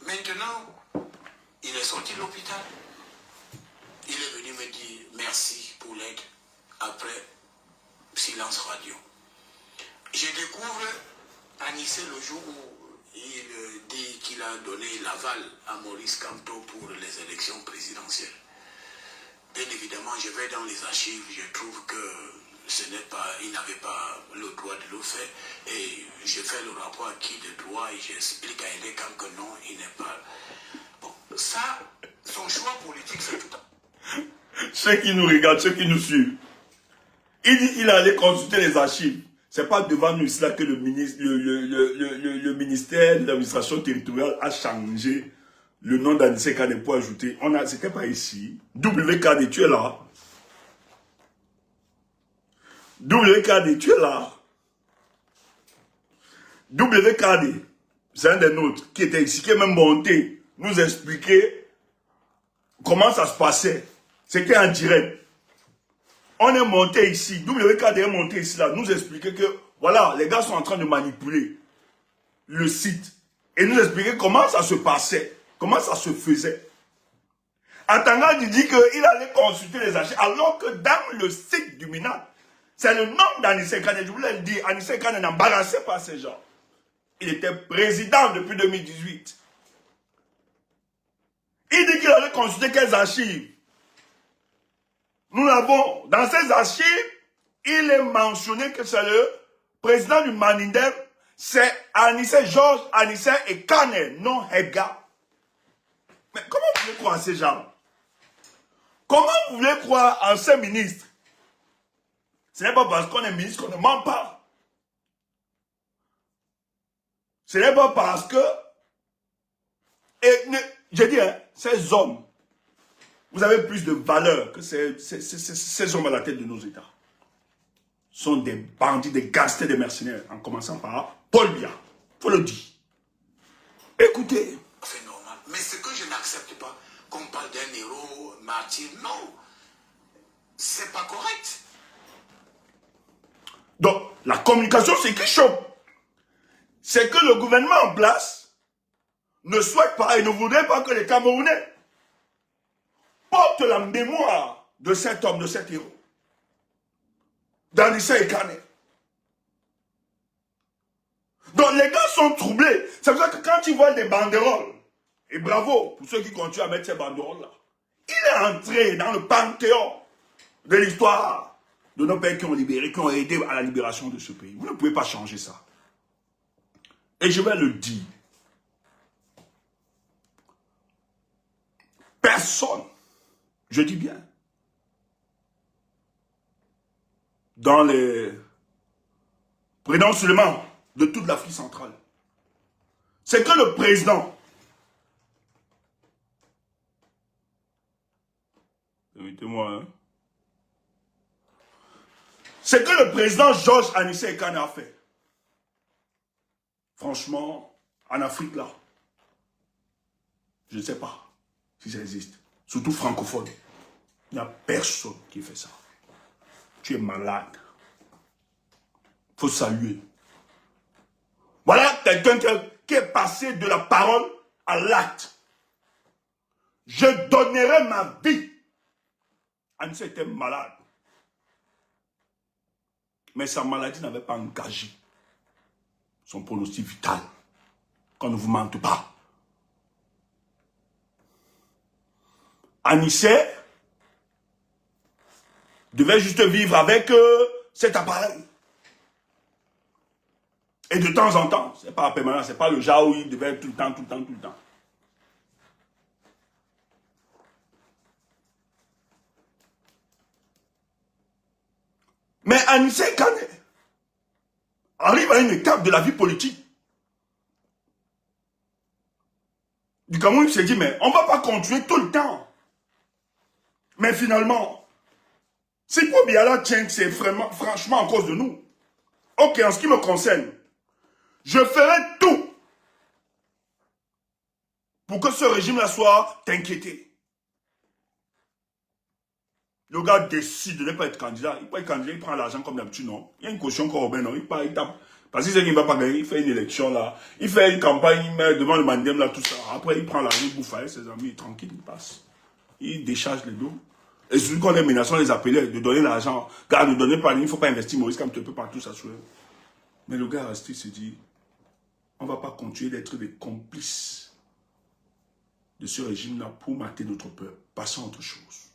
maintenant, il est sorti de l'hôpital. Il est venu me dire merci pour l'aide. Après, silence radio. Je découvre Anissé le jour où il dit qu'il a donné l'aval à Maurice Kamto pour les élections présidentielles. Bien évidemment, je vais dans les archives, je trouve que ce n'est pas, il n'avait pas le droit de le faire. Et je fais le rapport à qui de droit et j'explique à Elekam que non, il n'est pas. Bon, ça, son choix politique, c'est tout à Ceux qui nous regardent, ceux qui nous suivent, il dit qu'il allait consulter les archives. C'est pas devant nous là que le ministère de l'administration territoriale a changé le nom d'Anissé Kane pour ajouter. C'était pas ici. WKD, tu es là. WKD, tu es là. WKD, c'est un des nôtres qui était ici, qui est même monté, nous expliquer comment ça se passait. C'était en direct. On est monté ici, WKD est monté ici, là, nous expliquer que, voilà, les gars sont en train de manipuler le site. Et nous expliquer comment ça se passait, comment ça se faisait. Atangandji dit qu'il allait consulter les archives, alors que dans le site du MINA, c'est le nom d'Anissé Kane. Je voulais le dire, Anissé Kane n'embarrassait pas ces gens. Il était président depuis 2018. Il dit qu'il allait consulter quelles archives. Nous l'avons, dans ces archives, il est mentionné que c'est le président du Manindem, c'est Anissé, Georges, Anissé et Kane, non Edgar. Mais comment vous voulez croire à ces gens? Comment vous voulez croire en ces ministres? Ce n'est pas parce qu'on est ministre qu'on ne ment pas. Ce n'est pas parce que... je dis, hein, ces hommes, vous avez plus de valeur que ces hommes à la tête de nos États. Sont des bandits, des gangsters, des mercenaires, en commençant par Paul Biya. Il faut le dire. Écoutez. C'est normal. Mais ce que je n'accepte pas, qu'on parle d'un héros, martyr, non. C'est pas correct. Donc, la communication, c'est qui choque. C'est que le gouvernement en place ne souhaite pas et ne voudrait pas que les Camerounais portent la mémoire de cet homme, de cet héros. D'Anissé et Kane. Donc les gars sont troublés. C'est pour ça que quand ils voient des banderoles, et bravo pour ceux qui continuent à mettre ces banderoles-là, il est entré dans le panthéon de l'histoire de nos pays qui ont libéré, qui ont aidé à la libération de ce pays. Vous ne pouvez pas changer ça. Et je vais le dire. Personne, je dis bien, dans les présidents seulement de toute l'Afrique centrale, c'est que le président, évitez-moi, hein, c'est que le président Georges Anissé Kane a fait. Franchement, en Afrique là, je ne sais pas si ça existe, surtout francophone, il n'y a personne qui fait ça. Tu es malade. Il faut saluer. Voilà quelqu'un qui est passé de la parole à l'acte. Je donnerai ma vie. Anissé était malade. Mais sa maladie n'avait pas engagé son pronostic vital. Qu'on ne vous mente pas. Anissé devait juste vivre avec cet appareil. Et de temps en temps, c'est pas permanent, c'est pas le genre où il devait être tout le temps. Mais Anissé Kane arrive à une étape de la vie politique. Du Cameroun, il s'est dit, mais on ne va pas continuer tout le temps. Mais finalement, si Paul Biya tient, c'est franchement en cause de nous. Ok, en ce qui me concerne, je ferai tout pour que ce régime-là soit inquiété. Le gars décide de ne pas être candidat. Il peut être candidat, il prend l'argent comme d'habitude, non. Il y a une caution corrobaine, non. Il tape. Parce qu'il sait qu'il ne va pas gagner, il fait une élection là. Il fait une campagne, il met devant le Mandem là, tout ça. Après, il prend l'argent, il bouffe avec ses amis, tranquille, il passe. Il décharge les dos. Et celui qu'on est menaçant les appeler de donner l'argent. Car ne donnez pas, il ne faut pas investir Maurice comme tu peux partout s'assurer. Mais le gars resté se dit, on ne va pas continuer d'être des complices de ce régime-là pour mater notre peuple. Passons à autre chose.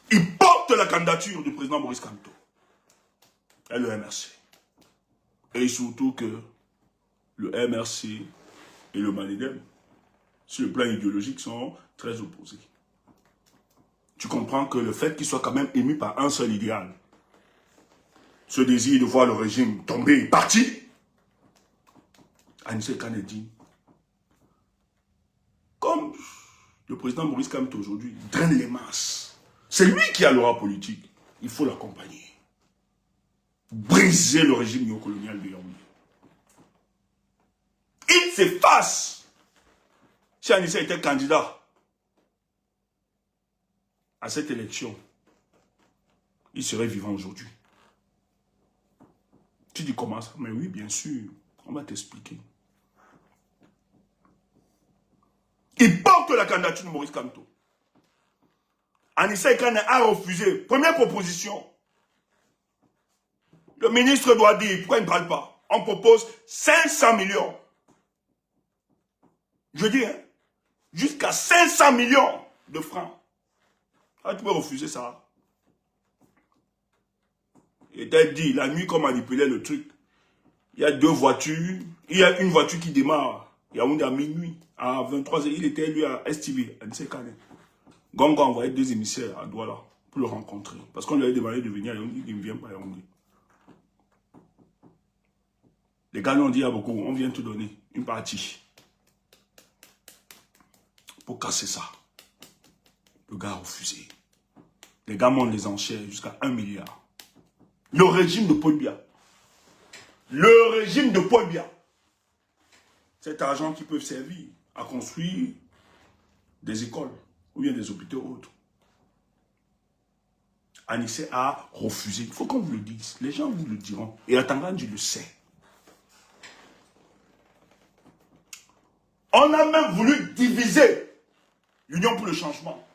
Il porte la candidature du président Maurice Kamto et le MRC. Et surtout que le MRC et le Manidem, sur le plan idéologique, sont très opposés. Tu comprends que le fait qu'il soit quand même ému par un seul idéal, ce désir de voir le régime tomber et partir, Anissé Kane dit, comme le président Maurice Kamto aujourd'hui draine les masses, c'est lui qui a l'aura politique. Il faut l'accompagner. Briser le régime néocolonial de Yaoundé. Il s'efface. Si Anissé était candidat à cette élection, il serait vivant aujourd'hui. Tu dis comment ça? Mais oui, bien sûr. On va t'expliquer. Il porte la candidature de Maurice Kamto. Anissé Kane a refusé. Première proposition. Le ministre doit dire, pourquoi il ne parle pas? On propose 500 millions. Je dis, hein, jusqu'à 500 millions de francs. Ah, tu peux refuser ça. Il t'a dit, la nuit qu'on manipulait le truc, Il y a 2 voitures. Il y a une voiture qui démarre. Yaoundé à minuit. À 23h, il était lui à STV, à Nsekane. Gongo a envoyé 2 émissaires à Douala pour le rencontrer. Parce qu'on lui avait demandé de venir à Yaoundé, il ne vient pas à Yaoundé. Les gars nous ont dit à beaucoup, on vient te donner une partie. Pour casser ça. Le gars a refusé. Les gars montent les enchères jusqu'à 1 milliard. Le régime de Paul Biya. Le régime de Paul Biya. Cet argent qui peut servir à construire des écoles ou bien des hôpitaux autres. Anissé a refusé. Il faut qu'on vous le dise. Les gens vous le diront. Et Atangandji le sait. On a même voulu diviser l'Union pour le changement.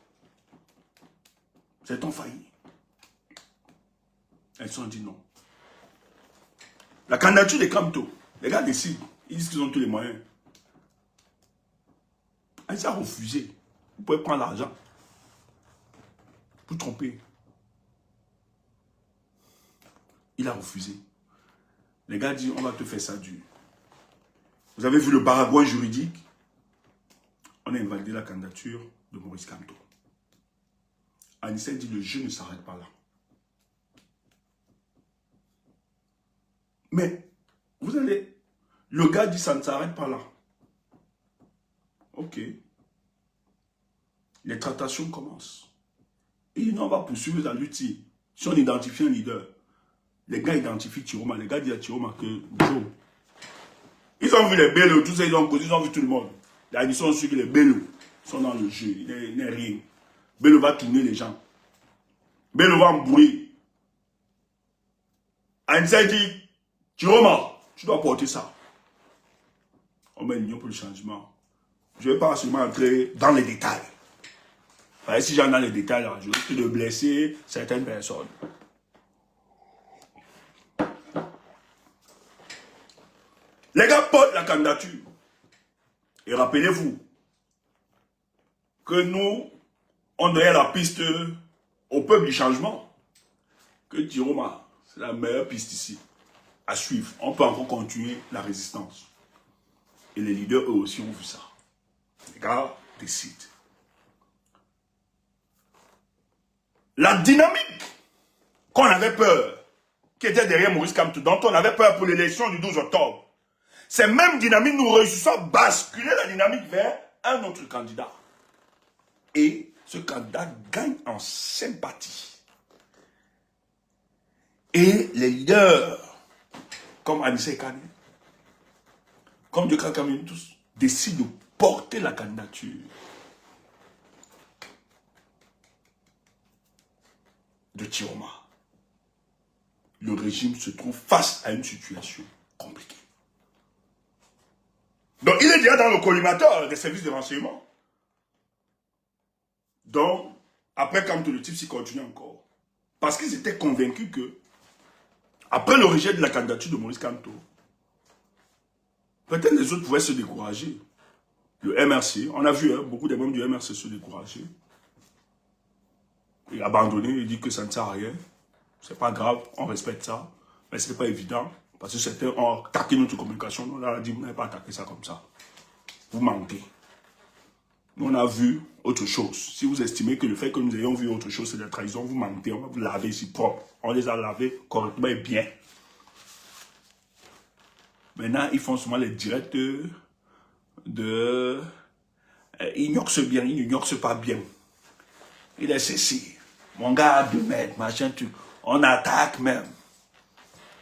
C'est en failli. Elles se sont dit non. La candidature des Kamto, les gars décident. Ils disent qu'ils ont tous les moyens. Elles ont refusé. Vous pouvez prendre l'argent pour tromper. Il a refusé. Les gars disent on va te faire ça dur. Vous avez vu le baragouin juridique? On a invalidé la candidature de Maurice Kamto. Anissé dit le jeu ne s'arrête pas là. Mais, vous allez... Le gars dit ça ne s'arrête pas là. Ok. Les tractations commencent. Et on va poursuivre la lutte. Si on identifie un leader, les gars identifient Tiroma. Les gars disent à Tiroma que Joe. Ils ont vu les Bello, tout ça, ils ont vu tout le monde. Ils sont sûrs que les Bello sont dans le jeu. Il n'est rien. Bello va tourner les gens. Bello va embrouiller. Anissé dit, Tiroma, tu dois porter ça. On met l'union pour le changement. Je ne vais pas seulement entrer dans les détails. Parce que si j'en ai dans les détails, là, je risque de blesser certaines personnes. Les gars portent la candidature. Et rappelez-vous que nous, on donnait la piste au peuple du changement. Que Tiroma, c'est la meilleure piste ici à suivre. On peut encore continuer la résistance. Et les leaders, eux aussi, ont vu ça. Les gars décident. La dynamique qu'on avait peur, qui était derrière Maurice Kamto, dont on avait peur pour l'élection du 12 octobre, ces mêmes dynamiques, nous réussissons à basculer la dynamique vers un autre candidat. Et ce candidat gagne en sympathie. Et les leaders, comme Anissé Kane, comme de Kakamine tous, décident de porter la candidature de Tiroma. Le régime se trouve face à une situation compliquée. Donc, il est déjà dans le collimateur des services de renseignement. Donc, après, quand le type s'y continue encore, parce qu'ils étaient convaincus que, après le rejet de la candidature de Maurice Kamto, peut-être les autres pouvaient se décourager. Le MRC, on a vu beaucoup de membres du MRC se décourager. Et abandonner, il dit que ça ne sert à rien. C'est pas grave, on respecte ça. Mais ce n'est pas évident. Parce que certains ont attaqué notre communication. On leur a dit, vous n'avez pas attaqué ça comme ça. Vous mentez. Nous, on a vu autre chose. Si vous estimez que le fait que nous ayons vu autre chose, c'est de la trahison, vous mentez. On va vous laver ici propre. On les a lavés correctement et bien. Maintenant, ils font seulement les directs de... Ils ignorent bien, ils n'ignorent pas bien. Il est ceci. Mon gars, 2 mètres, machin, on attaque même.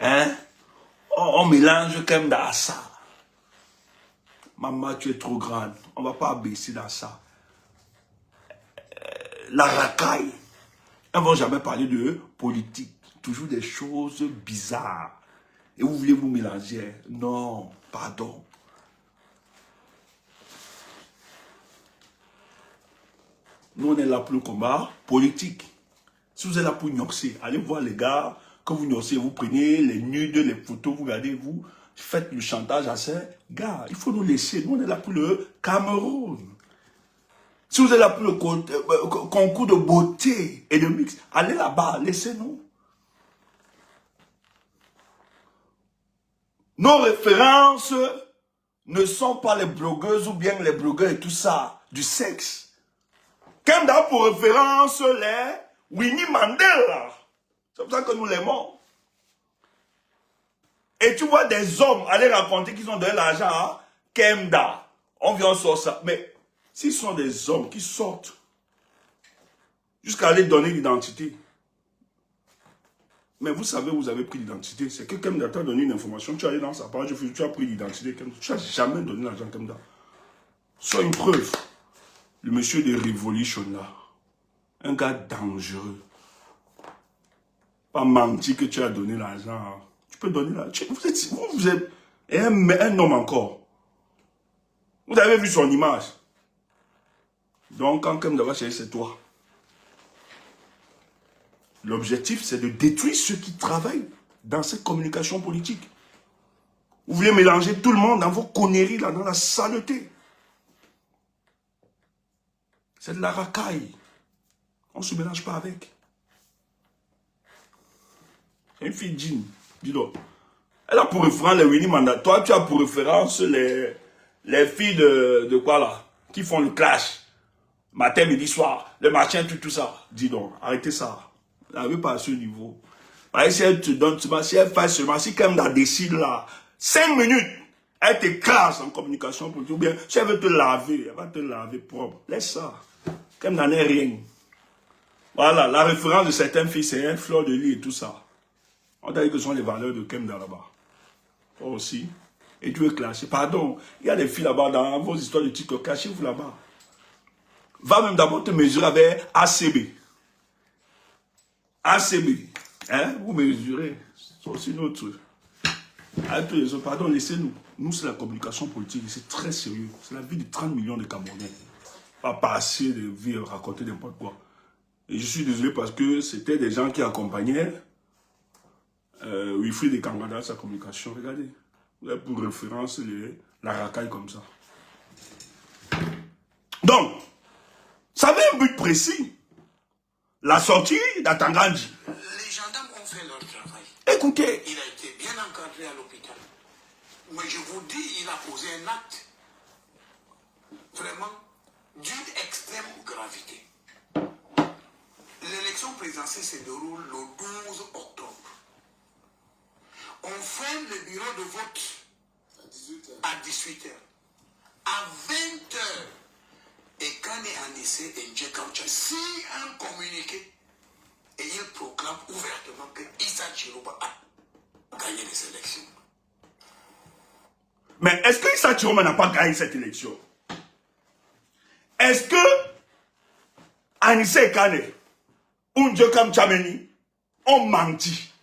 Hein? On mélange quand même dans ça. Maman, tu es trop grande. On ne va pas baisser dans ça. La racaille. Ils ne vont jamais parler de politique. Toujours des choses bizarres. Et vous voulez vous mélanger? Non, pardon. Nous, on est là pour le combat politique. Si vous êtes là pour gnoxer, allez voir les gars. Quand vous gnoxez, vous prenez les nudes, les photos, vous regardez, vous faites le chantage à ces gars. Il faut nous laisser. Nous, on est là pour le Cameroun. Si vous êtes là pour le concours de beauté et de mix, allez là-bas, laissez-nous. Nos références ne sont pas les blogueuses ou bien les blogueurs et tout ça, du sexe. Kemda a pour référence les Winnie Mandela. C'est pour ça que nous l'aimons. Et tu vois des hommes aller raconter qu'ils ont donné l'argent à Kemda. On vient sur ça. Mais s'ils sont des hommes qui sortent jusqu'à aller donner l'identité. Mais vous savez, vous avez pris l'identité. C'est que Kemda t'a donné une information. Tu es allé dans sa page, tu as pris l'identité. Tu n'as jamais donné l'argent à Kemda. Soit une preuve. Le monsieur de Revolution là. Un gars dangereux. Pas menti que tu as donné l'argent. Tu peux donner l'argent. Vous êtes un homme encore. Vous avez vu son image. Donc, quand Kemda va chercher, c'est toi. L'objectif, c'est de détruire ceux qui travaillent dans cette communication politique. Vous voulez mélanger tout le monde dans vos conneries, là, dans la saleté. C'est de la racaille. On ne se mélange pas avec. C'est une fille jean, dis-donc. Elle a pour référence les Winnie Mandela. Toi, tu as pour référence les filles de quoi là? Qui font le clash. Matin, midi, soir. Le machin, tout ça. Dis donc, arrêtez ça. Vous n'avez pas à ce niveau. Si elle te donne, si elle fait seulement, si Kemda décide là, 5 minutes, elle t'écrase en communication politique. Ou bien, si elle veut te laver, elle va te laver propre. Laisse ça. Kemda n'est rien. Voilà, la référence de certaines filles, c'est un fleur de lit et tout ça. On t'a dit que ce sont les valeurs de Kemda là-bas. Toi aussi. Et tu veux clasher. Pardon, il y a des filles là-bas dans vos histoires de TikTok. Cachez-vous là-bas. Va même d'abord te mesurer avec ACB. ACB. Hein? Vous mesurez. C'est aussi notre truc. Pardon, laissez-nous. Nous, c'est la communication politique. C'est très sérieux. C'est la vie de 30 millions de Camerounais. Pas passer de vie à raconter n'importe quoi. Et je suis désolé parce que c'était des gens qui accompagnaient Wilfried de Kangada dans sa communication. Regardez. Vous avez pour référence la racaille comme ça. Donc, ça avait un but précis. La sortie d'Atangandji. Les gendarmes ont fait leur travail. Écoutez. Il a été bien encadré à l'hôpital. Mais je vous dis, il a posé un acte vraiment d'une extrême gravité. L'élection présidentielle se déroule le 12 octobre. On ferme le bureau de vote à 18h. À 20h, et quand il est en essai, si un communiqué, et il proclame ouvertement que Issa Chiroba a gagné les élections. Mais est-ce que Issa Chiroba n'a pas gagné cette élection? Est-ce que Anissé Kane ou Ndjokam Tchameni ont menti?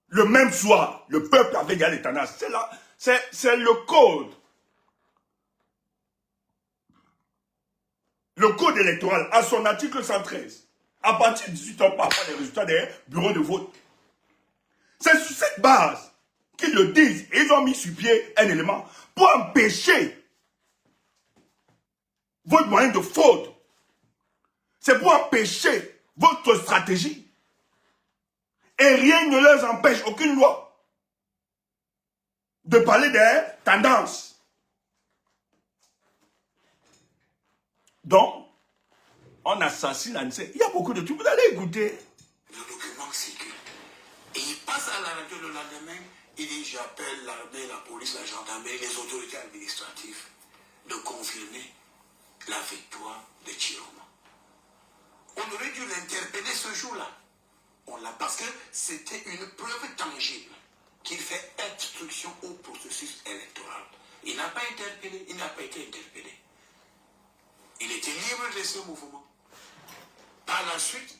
Le même soir, le peuple avait gagné les tendances. C'est le code. Le code électoral, à son article 113, à partir de 18 ans, par rapport aux résultats des bureaux de vote. C'est sur cette base qu'ils le disent. Et ils ont mis sur pied un élément pour empêcher votre moyen de fraude. C'est pour empêcher votre stratégie. Et rien ne leur empêche, aucune loi, de parler des tendances. Donc, on assassine Anissé. Il y a beaucoup de trucs. Vous allez écouter. Le document circule. Et il passe à la radio le lendemain. Il dit, j'appelle l'armée, la police, la gendarmerie, les autorités administratives de confirmer la victoire de Chiroma. On aurait dû l'interpeller ce jour-là. Parce que c'était une preuve tangible qu'il fait obstruction au processus électoral. Il n'a pas interpellé, il n'a pas été interpellé. Il était libre de ce mouvement. Par la suite...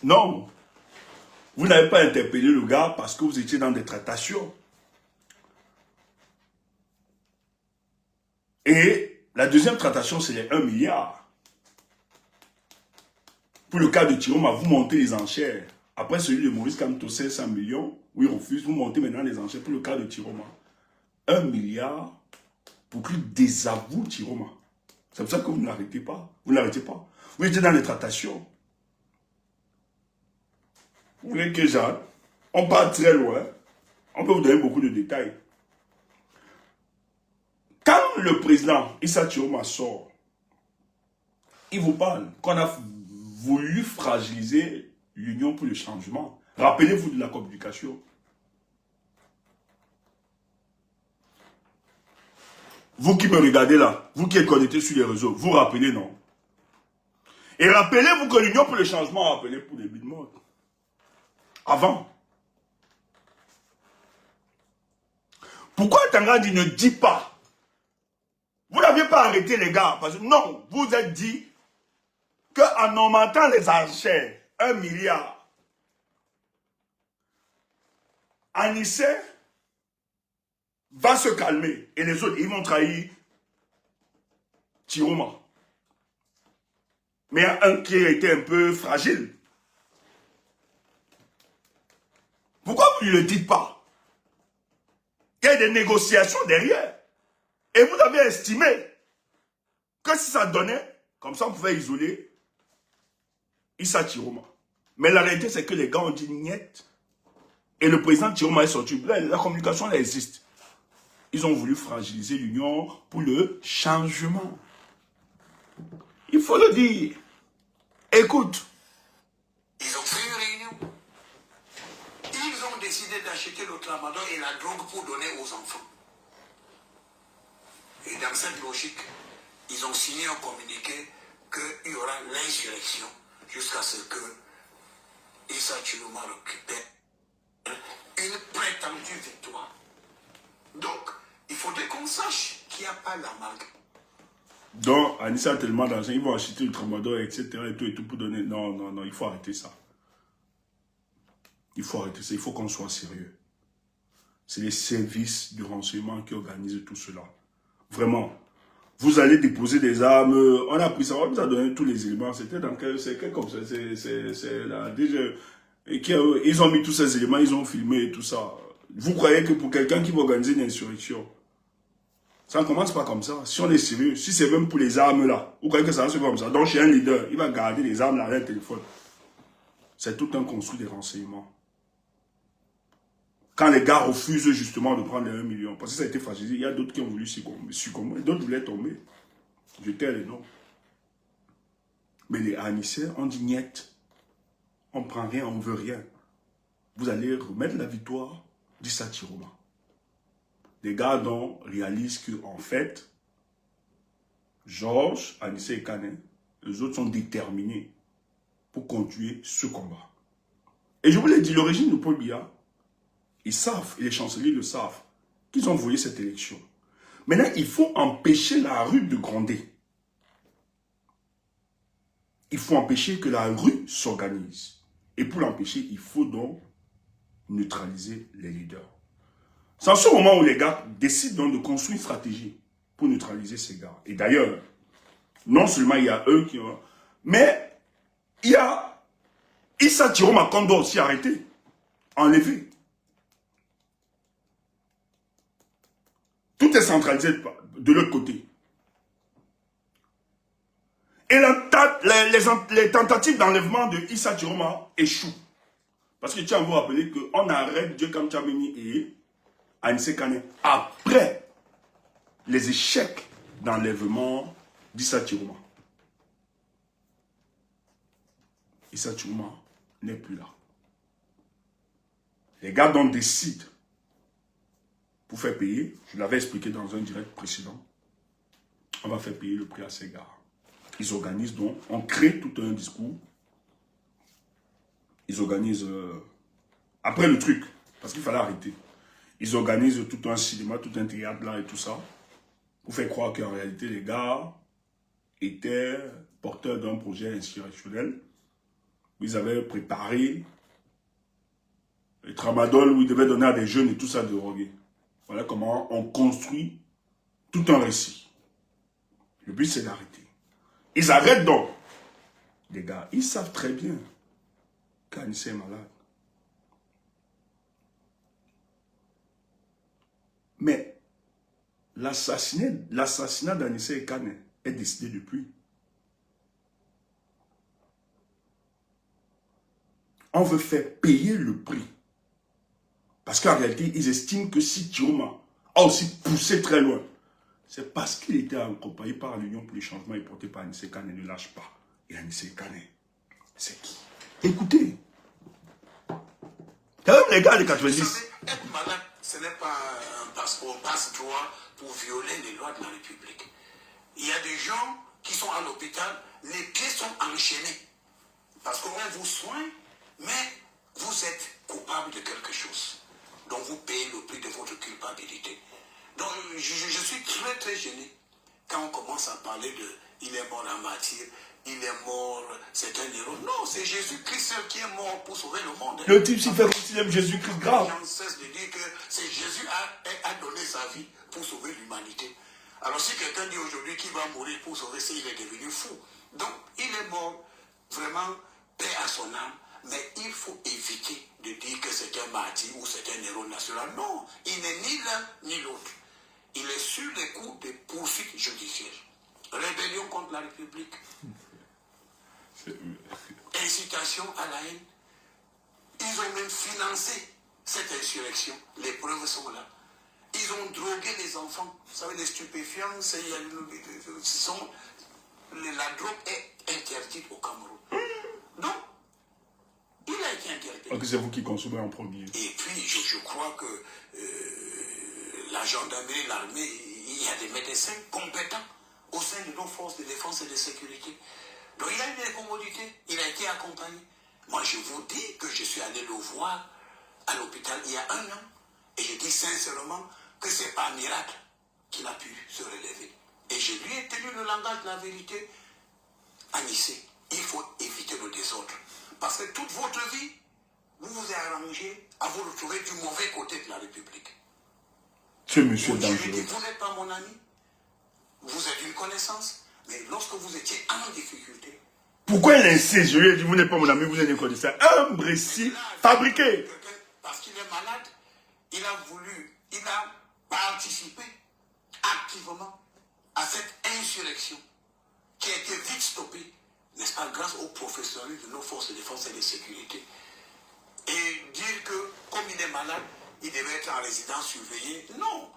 Non. Vous n'avez pas interpellé le gars parce que vous étiez dans des tractations. Et la deuxième tractation, c'est les 1 milliard. Pour le cas de Chiroma, vous montez les enchères. Après celui de Maurice Kamto, 500 millions, où il refuse, vous montez maintenant les enchères pour le cas de Chiroma. 1 milliard pour qu'il désavoue Chiroma. C'est pour ça que vous n'arrêtez pas. Vous n'arrêtez pas. Vous étiez dans les tractations. Vous voulez que Jeanne, on part très loin. On peut vous donner beaucoup de détails. Quand le président Issa Chiroma sort, il vous parle qu'on a voulu fragiliser l'Union pour le changement. Rappelez-vous de la communication. Vous qui me regardez là, vous qui êtes connectés sur les réseaux, vous rappelez, non? Et rappelez-vous que l'Union pour le changement a appelé pour les buts de mode. Avant. Pourquoi Tangadi ne dit pas? Vous n'aviez pas arrêté les gars, parce que non, vous êtes dit qu'en augmentant les enchères, 1 milliard, Anissé va se calmer et les autres, ils vont trahir Chiroma. Mais il y a un qui était un peu fragile. Pourquoi vous ne le dites pas? Il y a des négociations derrière. Et vous avez estimé que si ça donnait, comme ça on pouvait isoler Issa Chiroma. Mais la réalité c'est que les gars ont dit niet. Et le président Chiroma est sorti. Là, la communication elle existe. Ils ont voulu fragiliser l'Union pour le changement. Il faut le dire. Écoute. Ils ont fait une réunion. Ils ont décidé d'acheter le tramadol et la drogue pour donner aux enfants. Et dans cette logique, ils ont signé un communiqué qu'il y aura l'insurrection jusqu'à ce que Issa Chiroma récupère une prétendue victoire. Donc, il faudrait qu'on sache qu'il n'y a pas la marque. Donc, Anissa a tellement d'argent, ils vont acheter le tramadol, etc. et tout pour donner. Non, non, non, il faut arrêter ça. Il faut arrêter ça, il faut qu'on soit sérieux. C'est les services de renseignement qui organisent tout cela. Vraiment. Vous allez déposer des armes, on a pris ça, on nous a donné tous les éléments. C'était dans quel comme ça, c'est la DG. Ils ont mis tous ces éléments, ils ont filmé et tout ça. Vous croyez que pour quelqu'un qui va organiser une insurrection, ça ne commence pas comme ça. Si on est sérieux, si c'est même pour les armes là, vous croyez que ça va se faire comme ça. Donc chez un leader, il va garder les armes là dans le téléphone. C'est tout un construit des renseignements. Quand les gars refusent justement de prendre les 1 million, parce que ça a été fragilisé, il y a d'autres qui ont voulu succomber, d'autres voulaient tomber. Je tais les noms. Mais les Anissés ont dit niet. On ne prend rien, on ne veut rien. Vous allez remettre la victoire d'Issa Chiroma. Les gars dont réalisent qu'en fait, Georges, Anissé et Kané, les autres sont déterminés pour continuer ce combat. Et je vous l'ai dit, l'origine de Paul Biya, ils savent, et les chanceliers le savent, qu'ils ont voulu cette élection. Maintenant, il faut empêcher la rue de gronder. Il faut empêcher que la rue s'organise. Et pour l'empêcher, il faut donc neutraliser les leaders. C'est en ce moment où les gars décident donc de construire une stratégie pour neutraliser ces gars. Et d'ailleurs, non seulement il y a eux qui ont... Mais il y a Issa Chiroma qu'on doit aussi arrêter, enlever. Tout est centralisé de l'autre côté. Et les tentatives d'enlèvement de Issa Chiroma échouent. Parce que tu as vous rappeler qu'on arrête Dieu comme Tchamini et Anissé Kané après les échecs d'enlèvement d'Issa Chiroma. Issa Chiroma n'est plus là. Les gars donc décident pour faire payer, je l'avais expliqué dans un direct précédent, on va faire payer le prix à ces gars. Ils organisent donc, on crée tout un discours. Ils organisent, après le truc, parce qu'il fallait arrêter, ils organisent tout un cinéma, tout un théâtre là et tout ça, pour faire croire qu'en réalité les gars étaient porteurs d'un projet insurrectionnel. Ils avaient préparé le tramadol où ils devaient donner à des jeunes et tout ça de droguer. Voilà comment on construit tout un récit. Le but c'est d'arrêter. Ils arrêtent donc. Les gars, ils savent très bien qu'Anissé est malade. Mais l'assassinat d'Anissé et Kané est décidé depuis. On veut faire payer le prix. Parce qu'en réalité, ils estiment que si Chioma a aussi poussé très loin, c'est parce qu'il était accompagné par l'Union pour les changements et porté par Anissé Kane, ne lâche pas. Et Anissé Kane, c'est qui? Écoutez. Quand même les gars de 90. Vous savez, être malade, ce n'est pas un passeport, passe-droit pour violer les lois de la République. Il y a des gens qui sont à l'hôpital, les pieds sont enchaînés. Parce qu'on vous soigne, mais vous êtes coupable de quelque chose. Donc vous payez le prix de votre culpabilité. Donc je suis très très gêné quand on commence à parler de il est mort en martyr, il est mort, c'est un héros. Non, c'est Jésus-Christ seul qui est mort pour sauver le monde. Le type s'y fait aussi même Jésus-Christ grave. Les gens cessent de dire que c'est Jésus a donné sa vie pour sauver l'humanité. Alors si quelqu'un dit aujourd'hui qu'il va mourir pour sauver ça, il est devenu fou. Donc il est mort, vraiment, paix à son âme. Mais il faut éviter de dire que c'est un martyr ou c'est un héros national. Non, il n'est ni l'un ni l'autre. Il est sur les coups de poursuites judiciaires. Rébellion contre la République. Incitation à la haine. Ils ont même financé cette insurrection. Les preuves sont là. Ils ont drogué les enfants. Vous savez, les stupéfiants, la drogue est interdite au Cameroun. Donc, il a été interdit. Donc c'est vous qui consommez en premier. Et puis, je crois que la gendarmerie, l'armée, il y a des médecins compétents au sein de nos forces de défense et de sécurité. Donc, il a eu des commodités, il a été accompagné. Moi, je vous dis que je suis allé le voir à l'hôpital il y a 1 an. Et je dis sincèrement que c'est par miracle qu'il a pu se relever. Et je lui ai tenu le langage de la vérité. Anissé, il faut éviter le désordre. Parce que toute votre vie, vous vous êtes arrangé à vous retrouver du mauvais côté de la République. Ce monsieur Vous dangereux. n'êtes pas mon ami, vous êtes une connaissance, mais lorsque vous étiez en difficulté... Pourquoi il insiste? Je lui ai dit, vous n'êtes pas mon ami, vous êtes une connaissance. Un récit fabriqué. Parce qu'il est malade, il a participé activement à cette insurrection qui a été vite stoppée, n'est-ce pas, grâce au professionnalisme de nos forces de défense et de sécurité. Et dire que, comme il est malade, il devait être en résidence surveillée, non.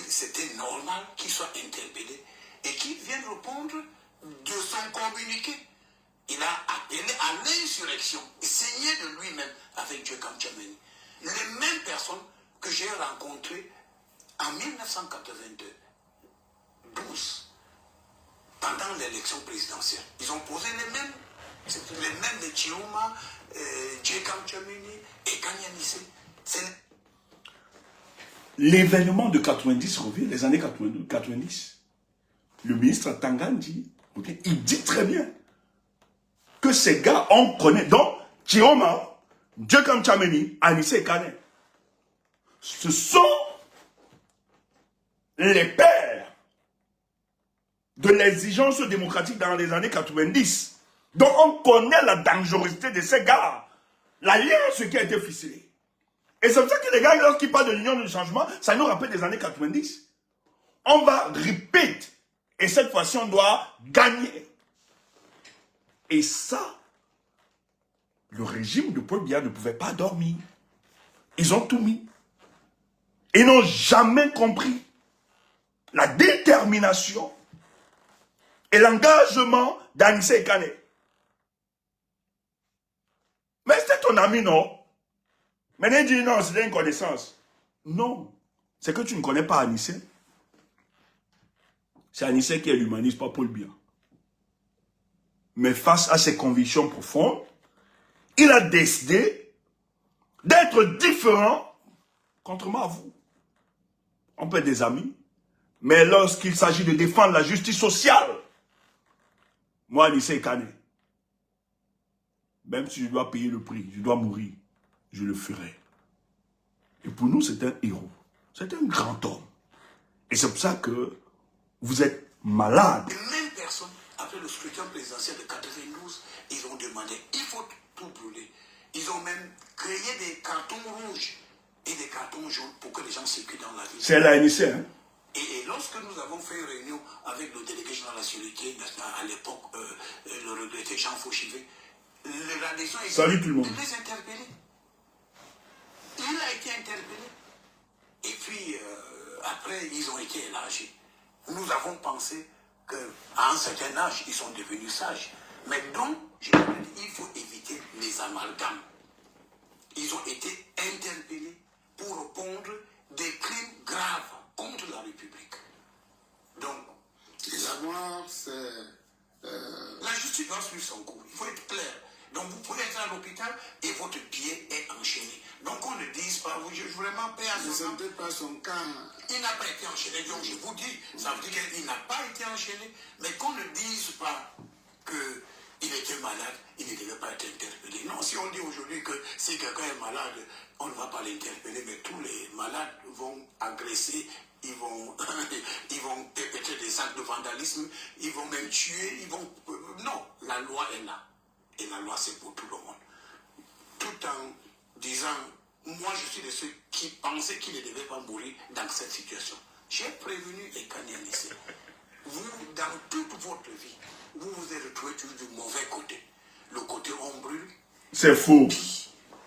C'était normal qu'il soit interpellé et qu'il vienne répondre de son communiqué. Il a appelé à l'insurrection, signé de lui-même avec Dieu Kamchameni. Les mêmes personnes que j'ai rencontrées en 1982, 12, pendant l'élection présidentielle. Ils ont posé les mêmes de Chioma, Dieu Kamchameni et Kanyanissé. L'événement de 90 revient, les années 90. Le ministre Tangandi, okay, il dit très bien que ces gars, on connaît. Donc, Chioma, Dieu Kamchameni, Anissé Kane, ce sont les pères de l'exigence démocratique dans les années 90. Donc, on connaît la dangerosité de ces gars. L'alliance qui a été ficelée. Et c'est pour ça que les gars, lorsqu'ils parlent de l'union du changement, ça nous rappelle des années 90. On va repeat. Et cette fois-ci, on doit gagner. Et ça, le régime de Paul Biya ne pouvait pas dormir. Ils ont tout mis. Ils n'ont jamais compris la détermination et l'engagement d'Anissé Kane. Mais c'était ton ami, non? Maintenant, il dit non, c'était une connaissance. Non. C'est que tu ne connais pas Anissé. C'est Anissé qui est l'humaniste, pas Paul Biya. Mais face à ses convictions profondes, il a décidé d'être différent, contrairement à vous. On peut être des amis, mais lorsqu'il s'agit de défendre la justice sociale, moi, Anissé Kane, même si je dois payer le prix, je dois mourir, je le ferai. Et pour nous, c'est un héros. C'est un grand homme. Et c'est pour ça que vous êtes malade. Les mêmes personnes, après le scrutin présidentiel de 92, ils ont demandé, il faut tout brûler. Ils ont même créé des cartons rouges et des cartons jaunes pour que les gens circulent dans la ville. C'est l'ANIC, hein? Et lorsque nous avons fait une réunion avec le délégué général de la sécurité, à l'époque, le regretté Jean Fauchivet, la décision est Salut tout le monde. de les interpeller. Il a été interpellé. Et puis, après, ils ont été élargis. Nous avons pensé qu'à un certain âge, ils sont devenus sages. Mais donc, je vous dis, il faut éviter les amalgames. Ils ont été interpellés pour répondre des crimes graves contre la République. Donc, D'abord, c'est... la justice doit suivre son cours. Il faut être clair. Donc, vous pouvez être à l'hôpital et votre pied est enchaîné. Donc, on ne dise pas, vous jugez vraiment paix à Ne son âme. sentez pas son cas. Il n'a pas été enchaîné. Donc, je vous dis, ça veut dire qu'il n'a pas été enchaîné. Mais qu'on ne dise pas qu'il était malade, il ne devait pas être interpellé. Non, si on dit aujourd'hui que si quelqu'un est malade, on ne va pas l'interpeller, mais tous les malades vont agresser, ils vont perpétrer des actes de vandalisme, ils vont même tuer, ils vont... Non, la loi est là. Et la loi, c'est pour tout le monde. Tout en disant, moi, je suis de ceux qui pensaient qu'il ne devait pas mourir dans cette situation. J'ai prévenu les Kanyalisés. Vous, dans toute votre vie, vous vous êtes retrouvés toujours du mauvais côté. Le côté on brûle, C'est faux.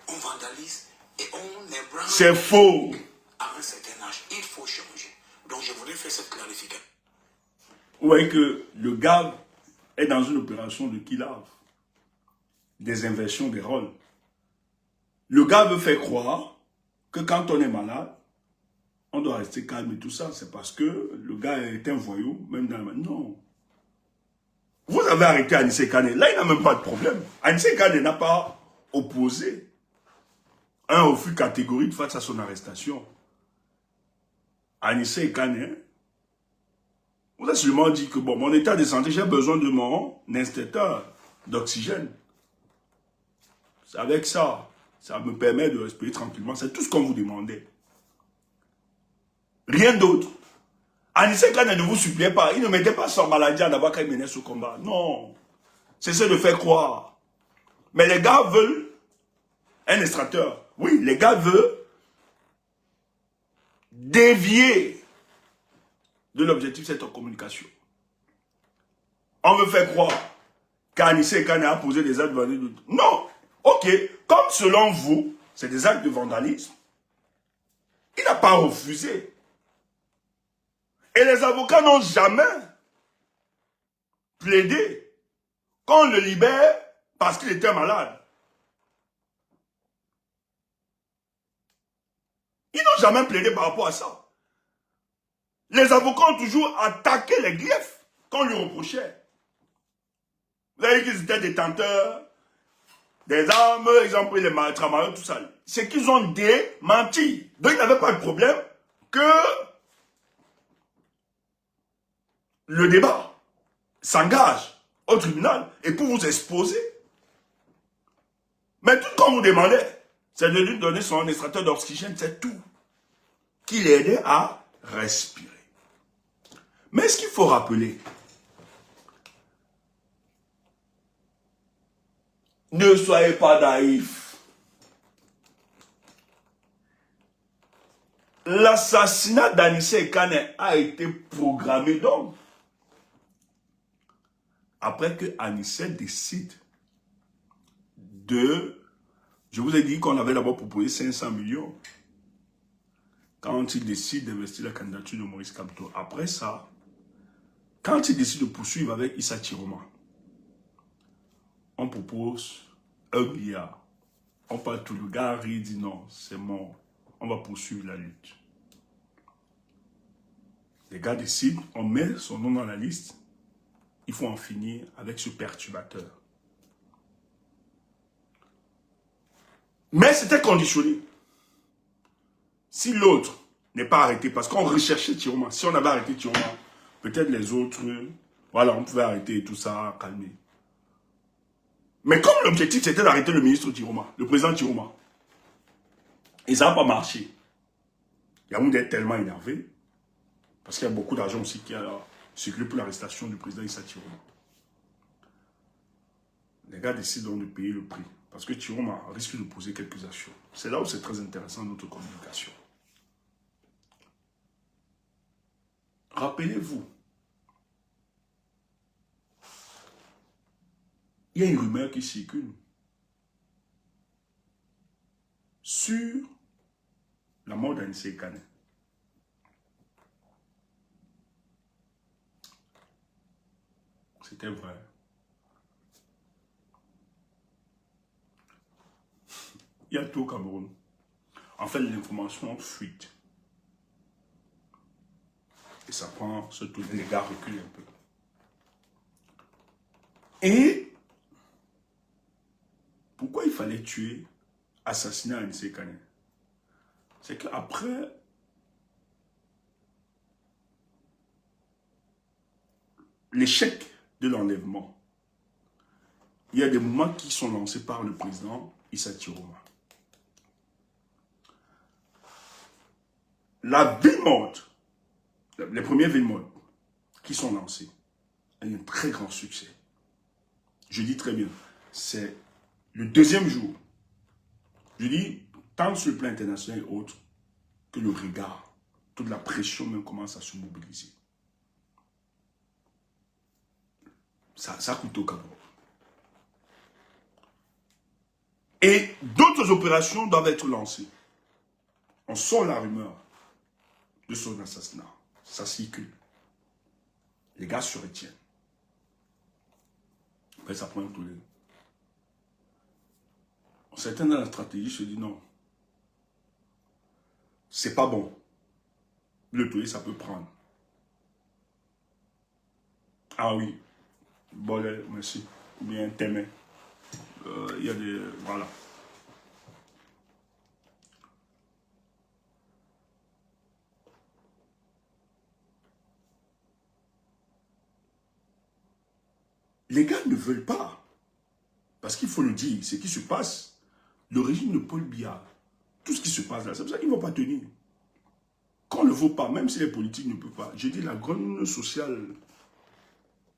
on vandalise et on ébranle. C'est faux. À un certain âge, il faut changer. Donc, je voudrais faire cette clarification. Vous voyez que le gars est dans une opération de kill-off. Des inversions des rôles. Le gars veut faire croire que quand on est malade, on doit rester calme et tout ça. C'est parce que le gars est un voyou, même dans la... Non. Vous avez arrêté Anissé Kane. Là, il n'a même pas de problème. Anissé Kane n'a pas opposé un refus catégorique face à son arrestation. Anissé Kane, vous avez seulement dit que, bon, mon état de santé, j'ai besoin de mon instincteur d'oxygène. C'est avec ça, ça me permet de respirer tranquillement. C'est tout ce qu'on vous demandait. Rien d'autre. Anissé Kane ne vous suppliait pas. Il ne mettait pas son maladie en avant quand il menait ce combat. Non. Cessez de faire croire. Mais les gars veulent un extracteur. Oui, les gars veulent dévier de l'objectif de cette communication. On veut faire croire qu'Anissé Kane a posé des actes de vandalisme. Non. Ok. Comme selon vous, c'est des actes de vandalisme, il n'a pas refusé. Et les avocats n'ont jamais plaidé qu'on le libère parce qu'il était malade. Ils n'ont jamais plaidé par rapport à ça. Les avocats ont toujours attaqué les griefs qu'on lui reprochait. Vous avez dit qu'ils étaient détenteurs des armes, ils ont pris les travailleurs, tout ça. C'est qu'ils ont démenti. Donc il n'avait pas de problème que le débat s'engage au tribunal et pour vous exposer. Mais tout ce qu'on vous demandait, c'est de lui donner son extracteur d'oxygène, c'est tout. Qui l'aidait à respirer. Mais ce qu'il faut rappeler, ne soyez pas naïfs. L'assassinat d'Anissé Kane a été programmé donc. Après que Anissé décide de... Je vous ai dit qu'on avait d'abord proposé 500 millions. Quand il décide d'investir la candidature de Maurice Kamto. Après ça, quand il décide de poursuivre avec Issa Chiroma, on propose 1 milliard. On parle tout, le gars rit, dit non, c'est mort. On va poursuivre la lutte. Les gars décident, on met son nom dans la liste. Il faut en finir avec ce perturbateur. Mais c'était conditionné. Si l'autre n'est pas arrêté, parce qu'on recherchait Chiroma, si on avait arrêté Chiroma, peut-être les autres, voilà, on pouvait arrêter et tout ça, calmer. Mais comme l'objectif c'était d'arrêter le ministre Chiroma, le président Chiroma, et ça n'a pas marché. Yaoundé est tellement énervé, parce qu'il y a beaucoup d'argent aussi qui a circulé pour l'arrestation du président Issa Chiroma. Les gars décident donc de payer le prix, parce que Chiroma risque de poser quelques actions. C'est là où c'est très intéressant notre communication. Rappelez-vous, il y a une rumeur qui circule sur la mort d'Anissé Kane. C'était vrai. Il y a tout au Cameroun. En fait, l'information fuite. Et ça prend ce tour. Les gars reculent un peu. Et pourquoi il fallait tuer, assassiner Anissé Kane? C'est qu'après l'échec de l'enlèvement, il y a des mouvements qui sont lancés par le président Issa Tiroma. La ville morte, les premières villes mortes qui sont lancées, a eu un très grand succès. Je dis très bien, c'est le deuxième jour. Je dis, tant sur le plan international et autres, que le regard, toute la pression même commence à se mobiliser. Ça coûte au Cameroun. Et d'autres opérations doivent être lancées. On sort la rumeur de son assassinat. Ça circule. Les gars se retiennent. Après, ça prend un tollé. Certains dans la stratégie se disent non. C'est pas bon. Le tollé, ça peut prendre. Ah oui. Bon, merci. Bien, t'aimer. Il y a des... Voilà. Les gars ne veulent pas. Parce qu'il faut le dire, ce qui se passe, le régime de Paul Biya, tout ce qui se passe là, c'est pour ça qu'ils ne vont pas tenir. Quand on ne veut pas, même si les politiques ne peuvent pas, je dis la grande sociale,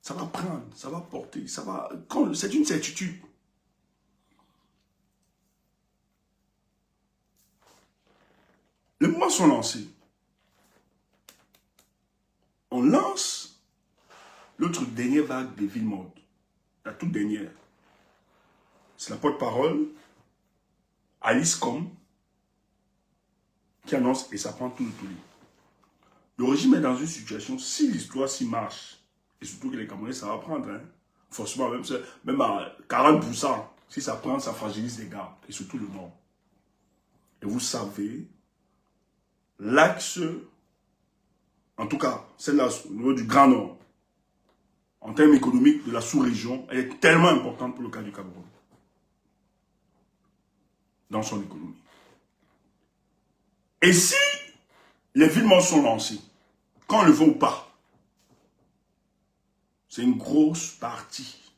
ça va prendre, ça va porter, ça va... C'est une certitude. Les mouvements sont lancés. On lance l'autre dernière vague des villes mortes. La toute dernière. C'est la porte-parole, Alice Com, qui annonce et ça prend tout le tollé. Le régime est dans une situation, si l'histoire s'y marche, et surtout que les Camerounais, ça va prendre, hein, forcément, même à 40%, si ça prend, ça fragilise les gars, et surtout le Nord. Et vous savez, l'axe, en tout cas, celle-là, au niveau du Grand Nord, en termes économiques de la sous-région, elle est tellement importante pour le cas du Cameroun. Dans son économie. Et si les villes mortes sont lancées, quand on le veut ou pas, c'est une grosse partie.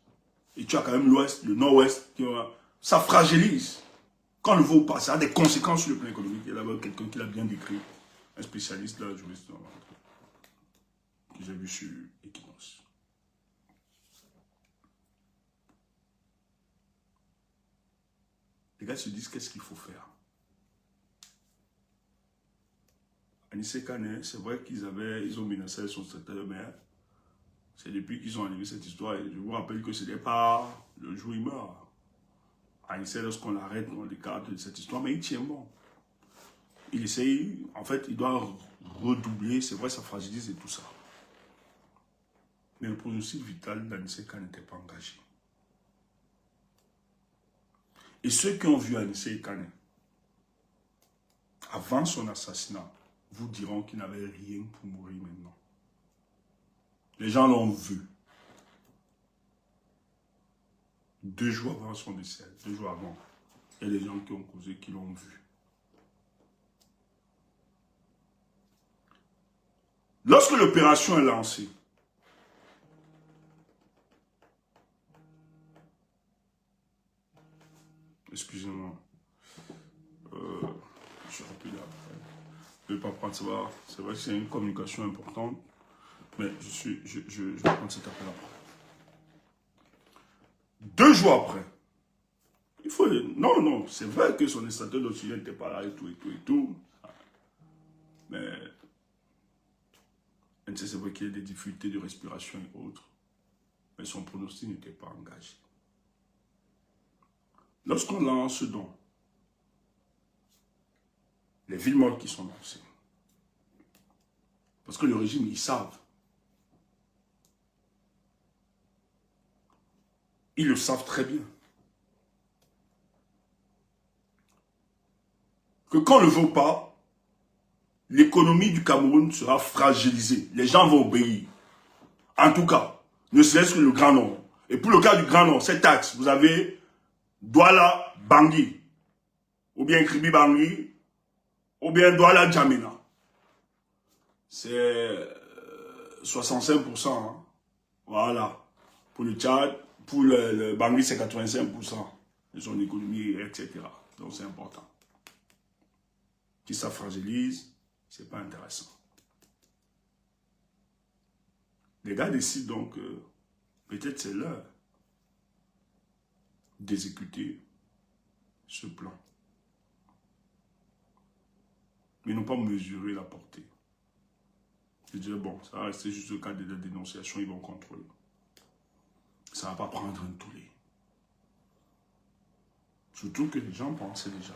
Et tu as quand même l'ouest, le nord-ouest, ça fragilise. Quand on le veut ou pas, ça a des conséquences sur le plan économique. Il y a d'abord quelqu'un qui l'a bien décrit, un spécialiste, là, juriste, que j'ai vu sur Equinos. Les gars se disent qu'est-ce qu'il faut faire. Anissé Kane, c'est vrai qu'ils ont menacé son secrétaire de maire. C'est depuis qu'ils ont animé cette histoire. Et je vous rappelle que ce n'est pas le jour où il meurt. Anissé, lorsqu'on l'arrête, on l'écarte de cette histoire, mais il tient bon. Il essaye, en fait, il doit redoubler. C'est vrai, ça fragilise et tout ça. Mais le pronostic vital d'Anissé Kane n'était pas engagé. Et ceux qui ont vu Anissé Kane avant son assassinat vous diront qu'il n'avait rien pour mourir maintenant. Les gens l'ont vu. 2 jours avant son décès, 2 jours avant, il y a des gens qui ont causé, qui l'ont vu. Lorsque l'opération est lancée, excusez-moi, je suis rapide après. Je ne vais pas prendre ça. C'est vrai que c'est une communication importante, mais je vais prendre cet appel après. 2 jours après, il faut... Non, c'est vrai que son instincteur d'oxygène n'était pas là et tout. Mais c'est vrai qu'il y a des difficultés de respiration et autres. Mais son pronostic n'était pas engagé. Lorsqu'on lance ce don, les villes mortes qui sont lancées. Parce que le régime, ils savent. Ils le savent très bien. Que quand on ne le veut pas, l'économie du Cameroun sera fragilisée. Les gens vont obéir. En tout cas, ne serait-ce que le Grand Nord. Et pour le cas du Grand Nord, cette axe, vous avez Douala Bangui, ou bien Kribi Bangui, ou bien Douala Djamena. C'est 65%. Hein. Voilà. Pour le Tchad, pour le Bangui, c'est 85% de son économie, etc. Donc c'est important. Si ça fragilise, c'est pas intéressant. Les gars décident donc, peut-être c'est l'heure d'exécuter ce plan. Mais ils n'ont pas mesuré la portée. Je dirais, bon, ça va rester juste le cas de la dénonciation, ils vont contrôler. Ça ne va pas prendre un tollé. Surtout que les gens pensaient déjà.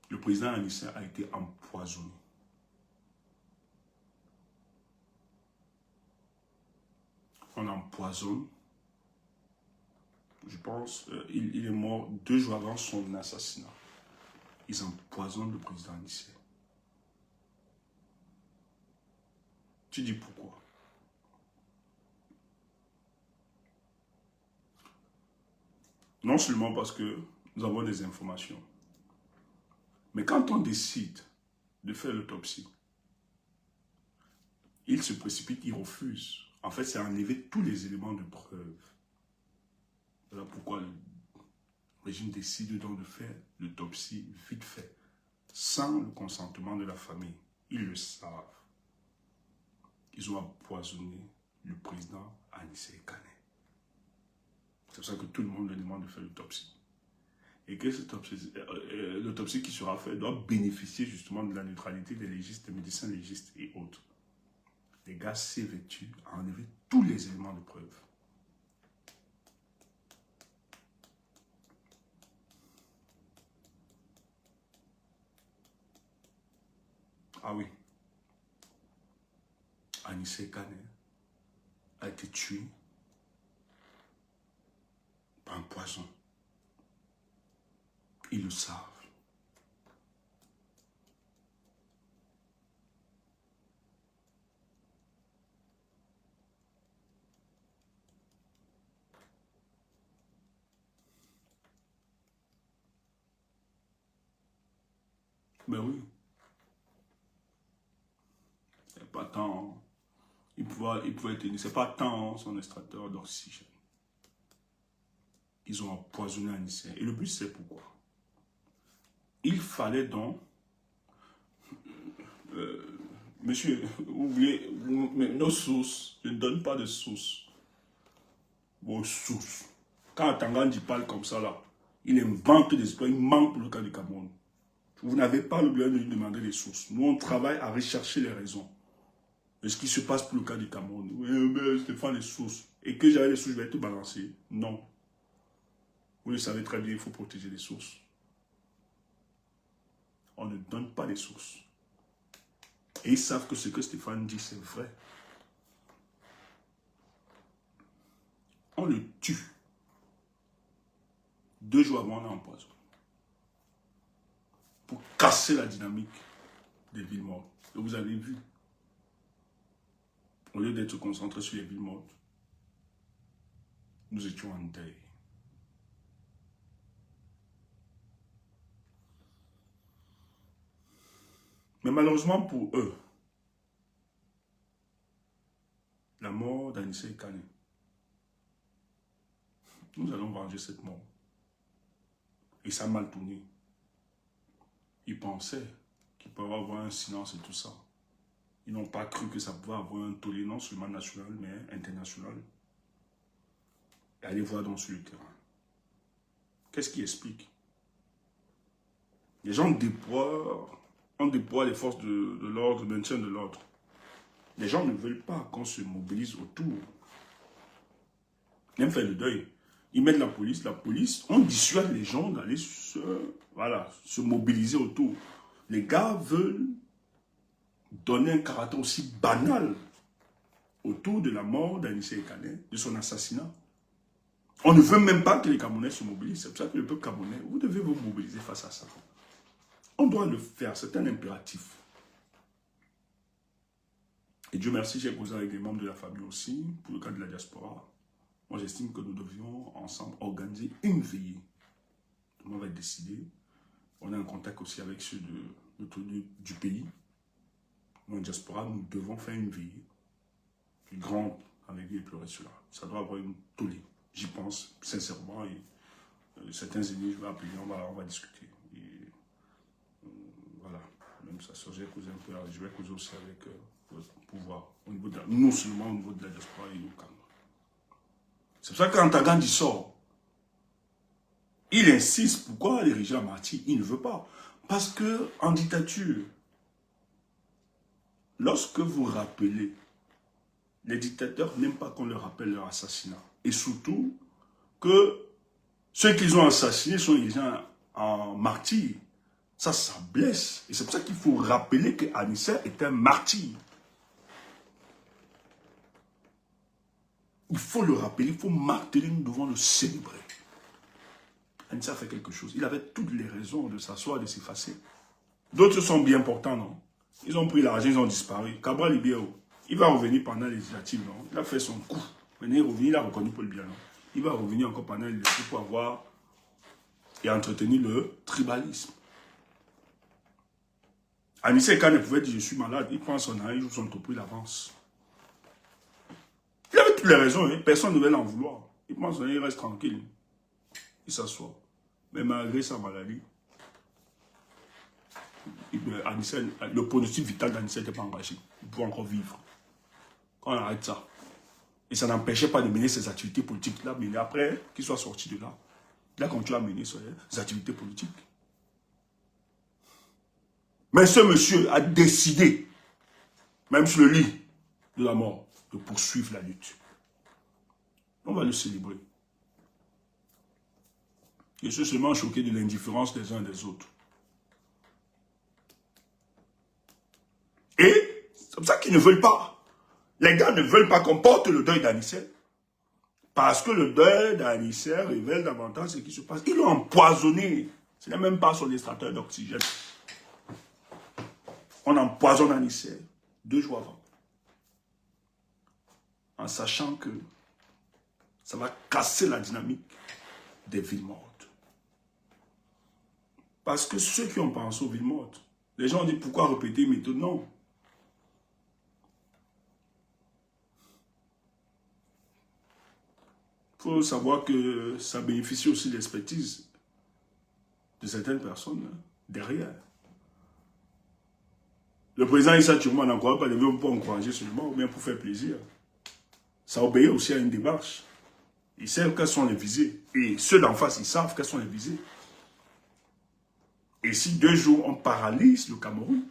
Le président Anissé a été empoisonné. On empoisonne. Je pense, il est mort 2 jours avant son assassinat. Ils empoisonnent le président Anissé. Tu dis pourquoi? Non seulement parce que nous avons des informations, mais quand on décide de faire l'autopsie, il se précipite, il refuse. En fait, c'est enlever tous les éléments de preuve. Voilà pourquoi le régime décide donc de faire l'autopsie vite fait, sans le consentement de la famille. Ils le savent. Ils ont empoisonné le président Anissé Kane. C'est pour ça que tout le monde le demande de faire l'autopsie. Et que cette l'autopsie qui sera faite doit bénéficier justement de la neutralité des légistes, des médecins légistes et autres. Les gars s'est vêtu à enlever tous les éléments de preuve. Ah oui. Anissé Kane a été tué par un poison. Ils le savent. Mais oui. Il n'y a pas tant. Il pouvait tenir. C'est pas tant son extracteur d'oxygène. Ils ont empoisonné Anissé. Et le but, c'est pourquoi? Il fallait donc... monsieur, vous voulez... nos sources, je ne donne pas de sources. Vos sources. Quand Tangandi parle comme ça, là, il invente des histoires, il manque pour le cas du Cameroun. Vous n'avez pas le besoin de lui demander des sources. Nous, on travaille à rechercher les raisons de ce qui se passe pour le cas du Cameroun. Oui, mais Stéphane, les sources. Et que j'avais les sources, je vais tout balancer. Non. Vous le savez très bien, il faut protéger les sources. On ne donne pas les sources. Et ils savent que ce que Stéphane dit, c'est vrai. On le tue. 2 jours avant, on l'empoisonne. Pour casser la dynamique des villes mortes. Et vous avez vu. Au lieu d'être concentrés sur les villes mortes, nous étions en deuil. Mais malheureusement pour eux, la mort d'Anissé Kane, nous allons venger cette mort. Et ça a mal tourné. Ils pensaient qu'il pouvait avoir un silence et tout ça. Ils n'ont pas cru que ça pouvait avoir un tollé non seulement national, mais international. Et allez voir donc sur le terrain. Qu'est-ce qui explique? Les gens on déploie les forces de l'ordre, le maintien de l'ordre. Les gens ne veulent pas qu'on se mobilise autour. Ils aiment faire le deuil. Ils mettent la police, on dissuade les gens d'aller se mobiliser autour. Les gars veulent donner un caractère aussi banal autour de la mort d'Anissé Ekane, de son assassinat. On ne veut même pas que les Camerounais se mobilisent. C'est pour ça que le peuple camerounais, vous devez vous mobiliser face à ça. On doit le faire, c'est un impératif. Et Dieu merci, j'ai causé avec des membres de la famille aussi, pour le cas de la diaspora. Moi, j'estime que nous devions ensemble organiser une veillée. Tout le monde va être décidé. On a un contact aussi avec ceux du pays. Nous, en diaspora, nous devons faire une veillée. Une grande, avec lui et pleurer cela. Ça doit avoir une tollée. J'y pense, sincèrement. Et, certains ennemis, je vais appeler, on va discuter. Et, voilà. Même ça, je vais causer un peu, je vais causer aussi avec le pouvoir. Au niveau de non seulement au niveau de la diaspora et au Cameroun. C'est pour ça que quand Tagandi sort, il insiste. Pourquoi l'ériger en martyr? Il ne veut pas. Parce que en dictature, lorsque vous rappelez, les dictateurs n'aiment pas qu'on leur rappelle leur assassinat. Et surtout, que ceux qu'ils ont assassinés sont les gens en martyr. Ça blesse. Et c'est pour ça qu'il faut rappeler qu'Anissé est un martyr. Il faut le rappeler, il faut marteler, nous devons le célébrer. Anissé a fait quelque chose. Il avait toutes les raisons de s'asseoir, de s'effacer. D'autres sont bien portants, non? Ils ont pris l'argent, ils ont disparu. Cabral Ibéo, il va revenir pendant les législatives, non? Il a fait son coup. Maintenant, il revient, il a reconnu Paul Biya, non? Il va revenir encore pendant les législatives pour avoir et entretenir le tribalisme. Anissé Ekane pouvait dire je suis malade, il prend son argent, il joue son topo, il avance. Il avait toutes les raisons, hein? Personne ne devait l'en vouloir. Il prend son argent, il reste tranquille. Il s'assoit. Mais malgré sa maladie, le pronostic vital d'Anissé n'était pas engagé. Il pouvait encore vivre. Quand on arrête ça. Et ça n'empêchait pas de mener ses activités politiques. Là, mais après qu'il soit sorti de là, il a continué à mener ses activités politiques. Mais ce monsieur a décidé, même sur le lit de la mort, de poursuivre la lutte. On va le célébrer. Je suis seulement choqué de l'indifférence des uns et des autres. Et c'est pour ça qu'ils ne veulent pas. Les gars ne veulent pas qu'on porte le deuil d'Anissé. Parce que le deuil d'Anissé révèle davantage ce qui se passe. Ils l'ont empoisonné. Ce n'est même pas son extracteur d'oxygène. On empoisonne Anissé 2 jours avant. En sachant que ça va casser la dynamique des villes mortes. Parce que ceux qui ont pensé aux villes mortes, les gens ont dit pourquoi répéter une méthode? Non. Il faut savoir que ça bénéficie aussi de l'expertise de certaines personnes derrière. Le président Issa Tchouman n'encourage pas, ne veut pas encourager seulement, ou bien pour faire plaisir. Ça obéit aussi à une démarche. Ils savent quelles sont les visées. Et ceux d'en face, ils savent quelles sont les visées. Et si 2 jours, on paralyse le Cameroun,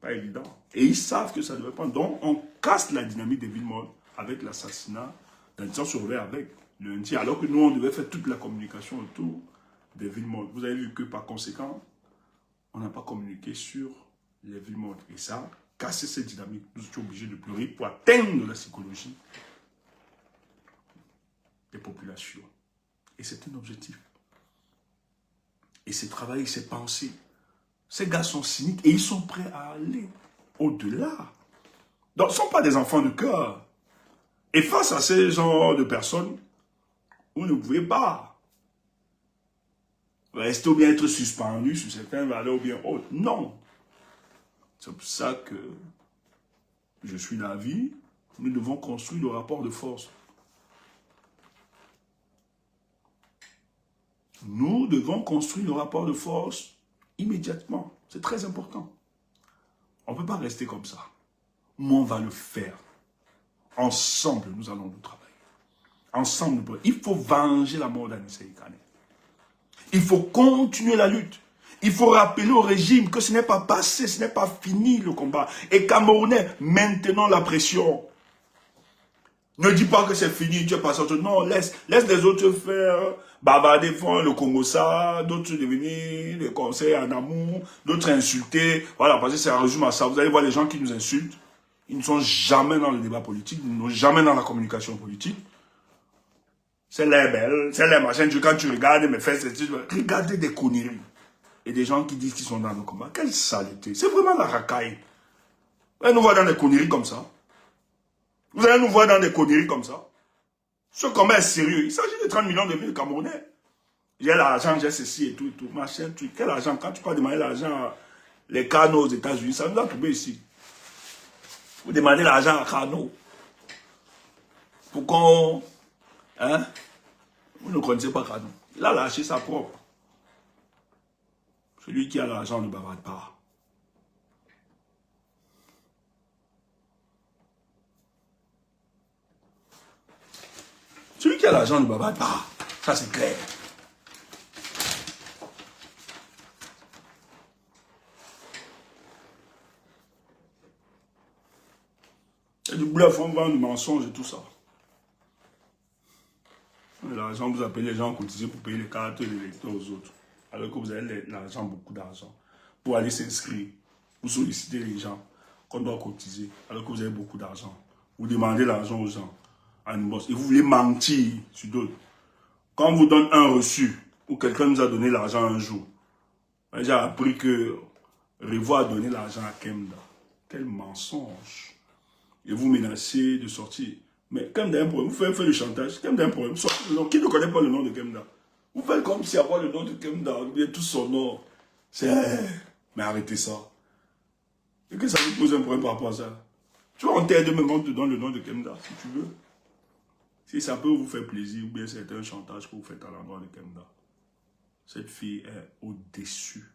pas évident. Et ils savent que ça ne devrait pas. Donc, on casse la dynamique des villes mortes avec l'assassinat d'Anissé surveillé avec lundi, alors que nous, on devait faire toute la communication autour des villes mortes. Vous avez vu que par conséquent, on n'a pas communiqué sur les villes mortes. Et ça a cassé cette dynamique. Nous étions obligés de pleurer pour atteindre la psychologie des populations. Et c'est un objectif. Et c'est travailler, c'est penser. Ces gars sont cyniques et ils sont prêts à aller au-delà. Donc, ce ne sont pas des enfants de cœur. Et face à ces genres de personnes, vous ne pouvez pas rester ou bien être suspendu sur certaines valeurs ou bien autres. Non. C'est pour ça que je suis d'avis, nous devons construire le rapport de force. Nous devons construire le rapport de force immédiatement. C'est très important. On ne peut pas rester comme ça. Mais on va le faire. Ensemble, nous allons nous travailler. Ensemble, il faut venger la mort d'Anissé Ekane. Il faut continuer la lutte. Il faut rappeler au régime que ce n'est pas passé, ce n'est pas fini le combat. Et Camerounais, maintenons la pression. Ne dis pas que c'est fini, tu es passé. Non, laisse les autres faire bavarder, font le Congo ça, d'autres devenir les conseils en amour, d'autres insulter. Voilà, parce que c'est un résumé à ça. Vous allez voir les gens qui nous insultent. Ils ne sont jamais dans le débat politique, ils ne sont jamais dans la communication politique. C'est les belles, c'est les machins. Quand tu regardes mes fesses, regardez des conneries. Et des gens qui disent qu'ils sont dans le combat. Quelle saleté. C'est vraiment la racaille. Vous allez nous voir dans des conneries comme ça. Vous allez nous voir dans des conneries comme ça. Ce combat est sérieux. Il s'agit de 30 millions de villes Camerounais. J'ai l'argent, j'ai ceci et tout, machin, truc. Quel argent? Quand tu peux demander l'argent, les canaux aux États-Unis, ça nous a trouvé ici. Vous demandez l'argent à Cano. Pour qu'on... Hein? Vous ne connaissez pas Cano. Il a lâché sa propre. Celui qui a l'argent ne bavarde pas. Celui qui a l'argent ne bavarde pas. Ça, c'est clair. Il y a du bluff, on vend du mensonge et tout ça. L'argent, vous appelez les gens à cotiser pour payer les cartes et les lecteurs aux autres. Alors que vous avez l'argent, beaucoup d'argent, pour aller s'inscrire, pour solliciter les gens qu'on doit cotiser, alors que vous avez beaucoup d'argent. Vous demandez l'argent aux gens, à une bosse, et vous voulez mentir sur d'autres. Quand on vous donne un reçu, ou quelqu'un nous a donné l'argent un jour, j'ai appris que Revo a donné l'argent à Kemda. Quel mensonge. Et vous menacez de sortir. Mais Kemda a un problème, vous faites le chantage, Kemda a un problème, sortez le nom. Qui ne connaît pas le nom de Kemda? Vous faites comme si avoir le nom de Kemda, ou bien tout son nom. Mais arrêtez ça. Et que ça vous pose un problème par rapport à ça? Tu vas en terre de même, on te donne le nom de Kemda, si tu veux. Si ça peut vous faire plaisir, ou bien c'est un chantage que vous faites à l'endroit de Kemda. Cette fille est au-dessus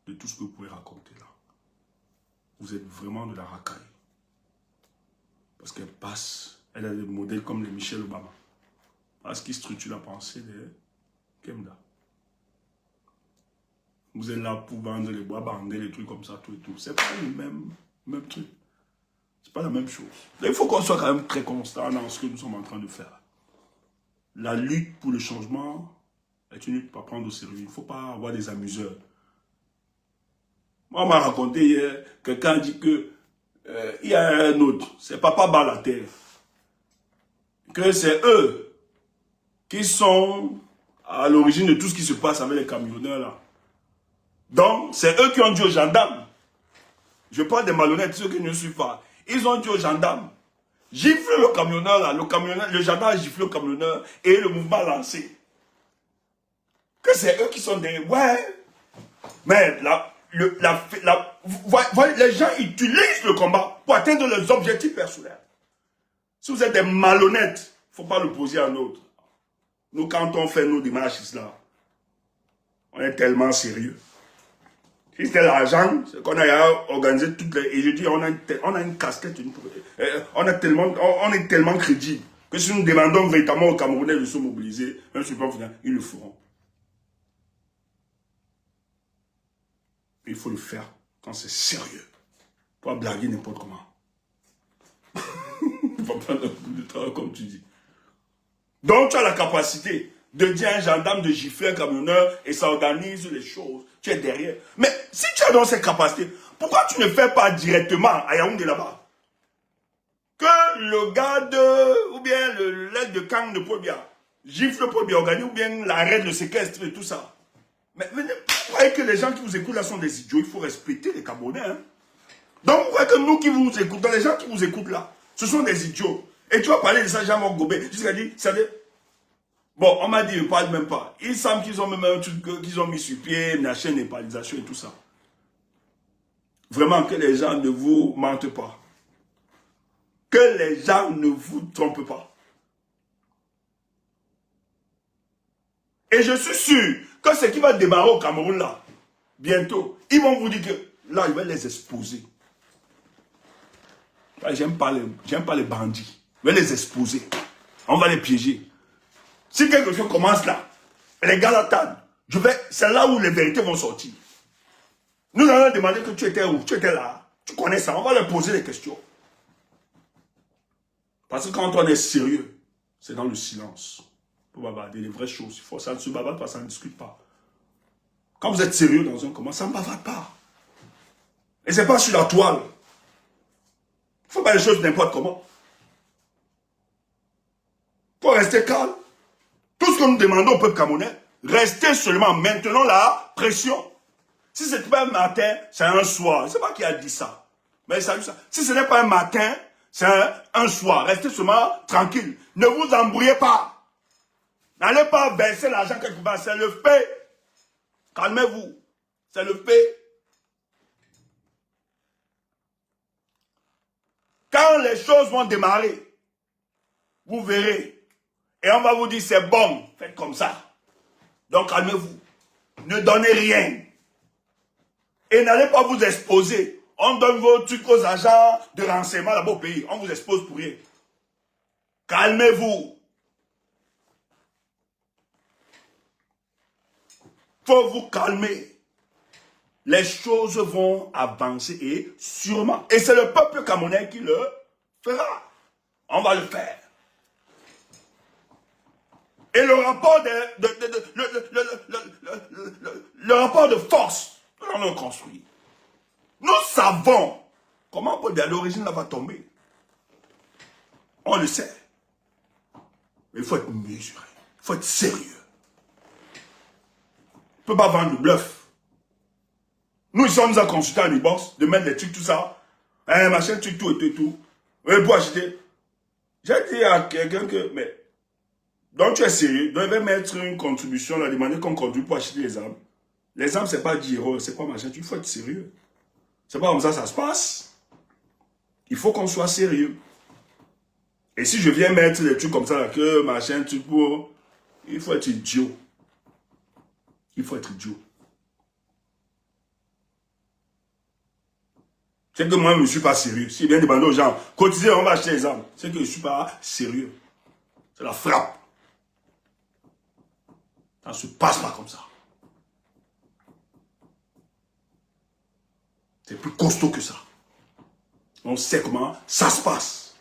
de tout ce que vous pouvez raconter là. Vous êtes vraiment de la racaille. Parce qu'elle passe, elle a des modèles comme les Michelle Obama. Parce qu'il structure la pensée de Kemda. Vous êtes là pour vendre les bois bandés, les trucs comme ça, tout et tout. C'est pas le même truc. C'est pas la même chose. Donc, il faut qu'on soit quand même très constant dans ce que nous sommes en train de faire. La lutte pour le changement est une lutte pour prendre au sérieux. Il ne faut pas avoir des amuseurs. Moi, on m'a raconté hier, quelqu'un dit que il y a un autre, c'est Papa Balater, que c'est eux qui sont à l'origine de tout ce qui se passe avec les camionneurs là. Donc, c'est eux qui ont dit aux gendarmes, je parle des malhonnêtes, ceux qui ne suivent pas, ils ont dit aux gendarmes, gifle le camionneur là, le gendarme a giflé le camionneur et le mouvement lancé. Que c'est eux qui sont derrière. Ouais, mais les gens utilisent le combat pour atteindre leurs objectifs personnels. Si vous êtes des malhonnêtes, il ne faut pas le poser à un autre. Nous, quand on fait nos démarches là, on est tellement sérieux. Si c'était l'argent, c'est qu'on a organisé toutes les... Et je dis, on a une casquette, on est tellement crédible que si nous demandons véritablement aux Camerounais de se mobiliser, même si pas final, ils le feront. Il faut le faire quand c'est sérieux. Pas blaguer n'importe comment. Il faut prendre un coup de travail comme tu dis. Donc tu as la capacité de dire à un gendarme de gifler un camionneur et ça organise les choses. Tu es derrière. Mais si tu as dans cette capacité, pourquoi tu ne fais pas directement à Yaoundé là-bas? Que le gars ou bien l'aide de Kang de Pobia gifle Pobia, organise ou bien l'arrêt de séquestre et tout ça. Mais vous voyez que les gens qui vous écoutent là sont des idiots, il faut respecter les Camerounais. Hein? Donc vous voyez que nous qui vous écoutons, les gens qui vous écoutent là, ce sont des idiots. Et tu vas parler de ça, Jean-Marc Gobet, jusqu'à dire, bon, on m'a dit, ils ne parlent même pas. Il semble qu'ils ont même un truc qu'ils ont mis sur pied, la chaîne népalisation et tout ça. Vraiment que les gens ne vous mentent pas. Que les gens ne vous trompent pas. Et je suis sûr que ce qui va démarrer au Cameroun là, bientôt, ils vont vous dire que là, ils vont les exposer. J'aime pas les bandits. Je vais les exposer. On va les piéger. Si quelque chose commence là, les gars l'attendent. C'est là où les vérités vont sortir. Nous allons demander que tu étais où, tu étais là. Tu connais ça, on va leur poser des questions. Parce que quand on est sérieux, c'est dans le silence. Pour bavarder les vraies choses. Ça ne se bavarde pas, ça ne discute pas. Quand vous êtes sérieux dans un comment, ça ne bavarde pas. Et c'est pas sur la toile. Il ne faut pas les choses n'importe comment. Il faut rester calme. Tout ce que nous demandons au peuple camerounais, restez seulement maintenant la pression. Si ce n'est pas un matin, c'est un soir. Je ne sais pas qui a dit ça. Mais ça, si ce n'est pas un matin, c'est un soir. Restez seulement tranquille. Ne vous embrouillez pas. N'allez pas verser l'argent quelque part. C'est le fait. Calmez-vous. C'est le fait. Quand les choses vont démarrer, vous verrez. Et on va vous dire c'est bon. Faites comme ça. Donc calmez-vous. Ne donnez rien. Et n'allez pas vous exposer. On donne vos trucs aux agents de renseignement là-bas au pays. On vous expose pour rien. Calmez-vous. Faut vous calmer. Les choses vont avancer et sûrement. Et c'est le peuple camerounais qui le fera. On va le faire. Et le rapport le rapport de force, nous allons le construire. Nous savons comment à l'origine là va tomber. On le sait. Mais il faut être mesuré. Il faut être sérieux. On ne peut pas vendre le bluff. Nous, ici, on nous a consulté à l'e-box, de mettre des trucs, tout ça. Machin, truc, tout et tout. Pour acheter. J'ai dit à quelqu'un que, mais, donc tu es sérieux, tu devais mettre une contribution, là, demander qu'on contribue pour acheter les armes. Les armes, c'est pas 10 €, c'est pas machin, il faut être sérieux. C'est pas comme ça se passe. Il faut qu'on soit sérieux. Et si je viens mettre des trucs comme ça, là, que machin, truc pour, il faut être idiot. Il faut être idiot. C'est que moi, je ne suis pas sérieux. Si je viens demander aux gens, cotisez, on va acheter les armes. C'est que je ne suis pas sérieux. C'est la frappe. Ça ne se passe pas comme ça. C'est plus costaud que ça. On sait comment ça se passe.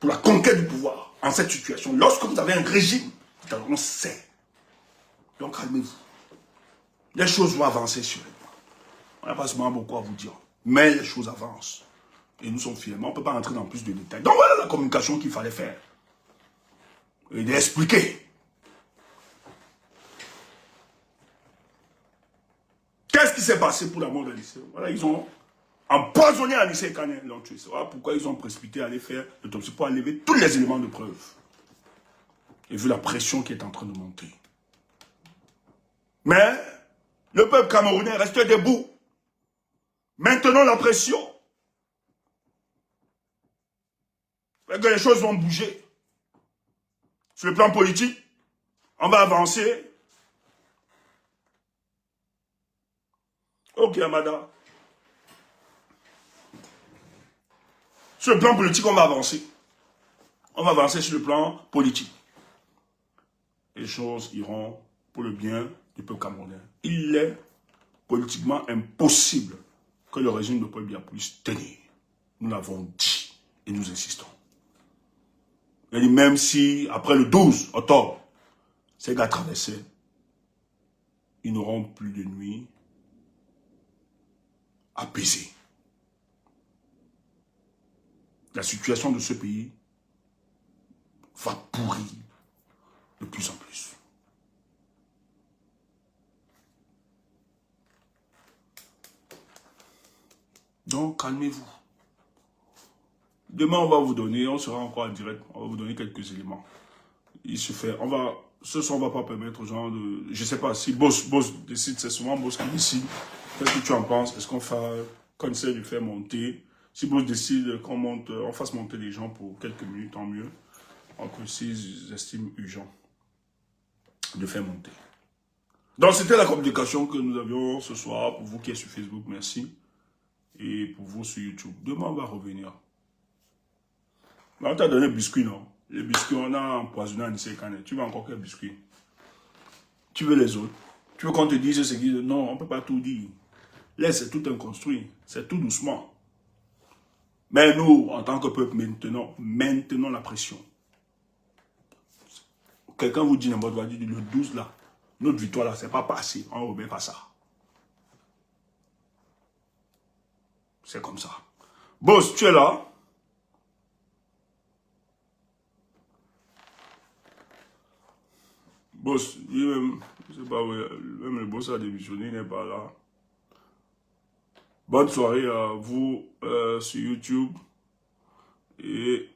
Pour la conquête du pouvoir, en cette situation, lorsque vous avez un régime, on sait. Donc calmez-vous. Les choses vont avancer sur les points. On n'a pas seulement beaucoup à vous dire. Mais les choses avancent. Et nous sommes fiers. Mais on ne peut pas rentrer dans plus de détails. Donc voilà la communication qu'il fallait faire. Et d'expliquer. Qu'est-ce qui s'est passé pour la mort de lycée? Voilà, ils ont empoisonné un lycée quand ils l'ont tué. Voilà pourquoi ils ont précipité à aller faire l'autopsie pour enlever tous les éléments de preuve. Et vu la pression qui est en train de monter. Mais le peuple camerounais reste debout. Maintenant la pression. Fait que les choses vont bouger. Sur le plan politique, on va avancer. Ok, Amada. Sur le plan politique, on va avancer. On va avancer sur le plan politique. Les choses iront pour le bien du peuple camerounais. Il est politiquement impossible que le régime de Paul Biya puisse tenir. Nous l'avons dit et nous insistons. Et même si, après le 12 octobre, ces gars traversaient, ils n'auront plus de nuit apaisée. La situation de ce pays va pourrir de plus en plus. Donc, calmez-vous. Demain, on va vous donner, on sera encore en direct, on va vous donner quelques éléments. Il se fait, ce soir, on ne va pas permettre aux gens de, je ne sais pas, si Boss décide, c'est souvent Boss qui décide. Qu'est-ce que tu en penses? Est-ce qu'on essaie de faire monter? Si Boss décide qu'on monte, on fasse monter les gens pour quelques minutes, tant mieux. Entre s'ils estiment urgent de faire monter. Donc, c'était la communication que nous avions ce soir. Pour vous qui êtes sur Facebook, merci. Et pour vous sur YouTube. Demain, on va revenir. On t'a donné biscuit, non? Les biscuits, on a empoisonné un Isekane. Tu veux encore quel biscuit? Tu veux les autres? Tu veux qu'on te dise ce qu'ils disent? Non, on ne peut pas tout dire. Laisse, c'est tout un construit. C'est tout doucement. Mais nous, en tant que peuple, maintenons la pression. quelqu'un vous dit n'importe quoi, dit le 12 là, notre victoire là, c'est pas passé, on ne remet pas ça. C'est comme ça. Boss, tu es là? Boss, lui-même, je sais pas, même le boss a démissionné, il n'est pas là. Bonne soirée à vous sur YouTube. Et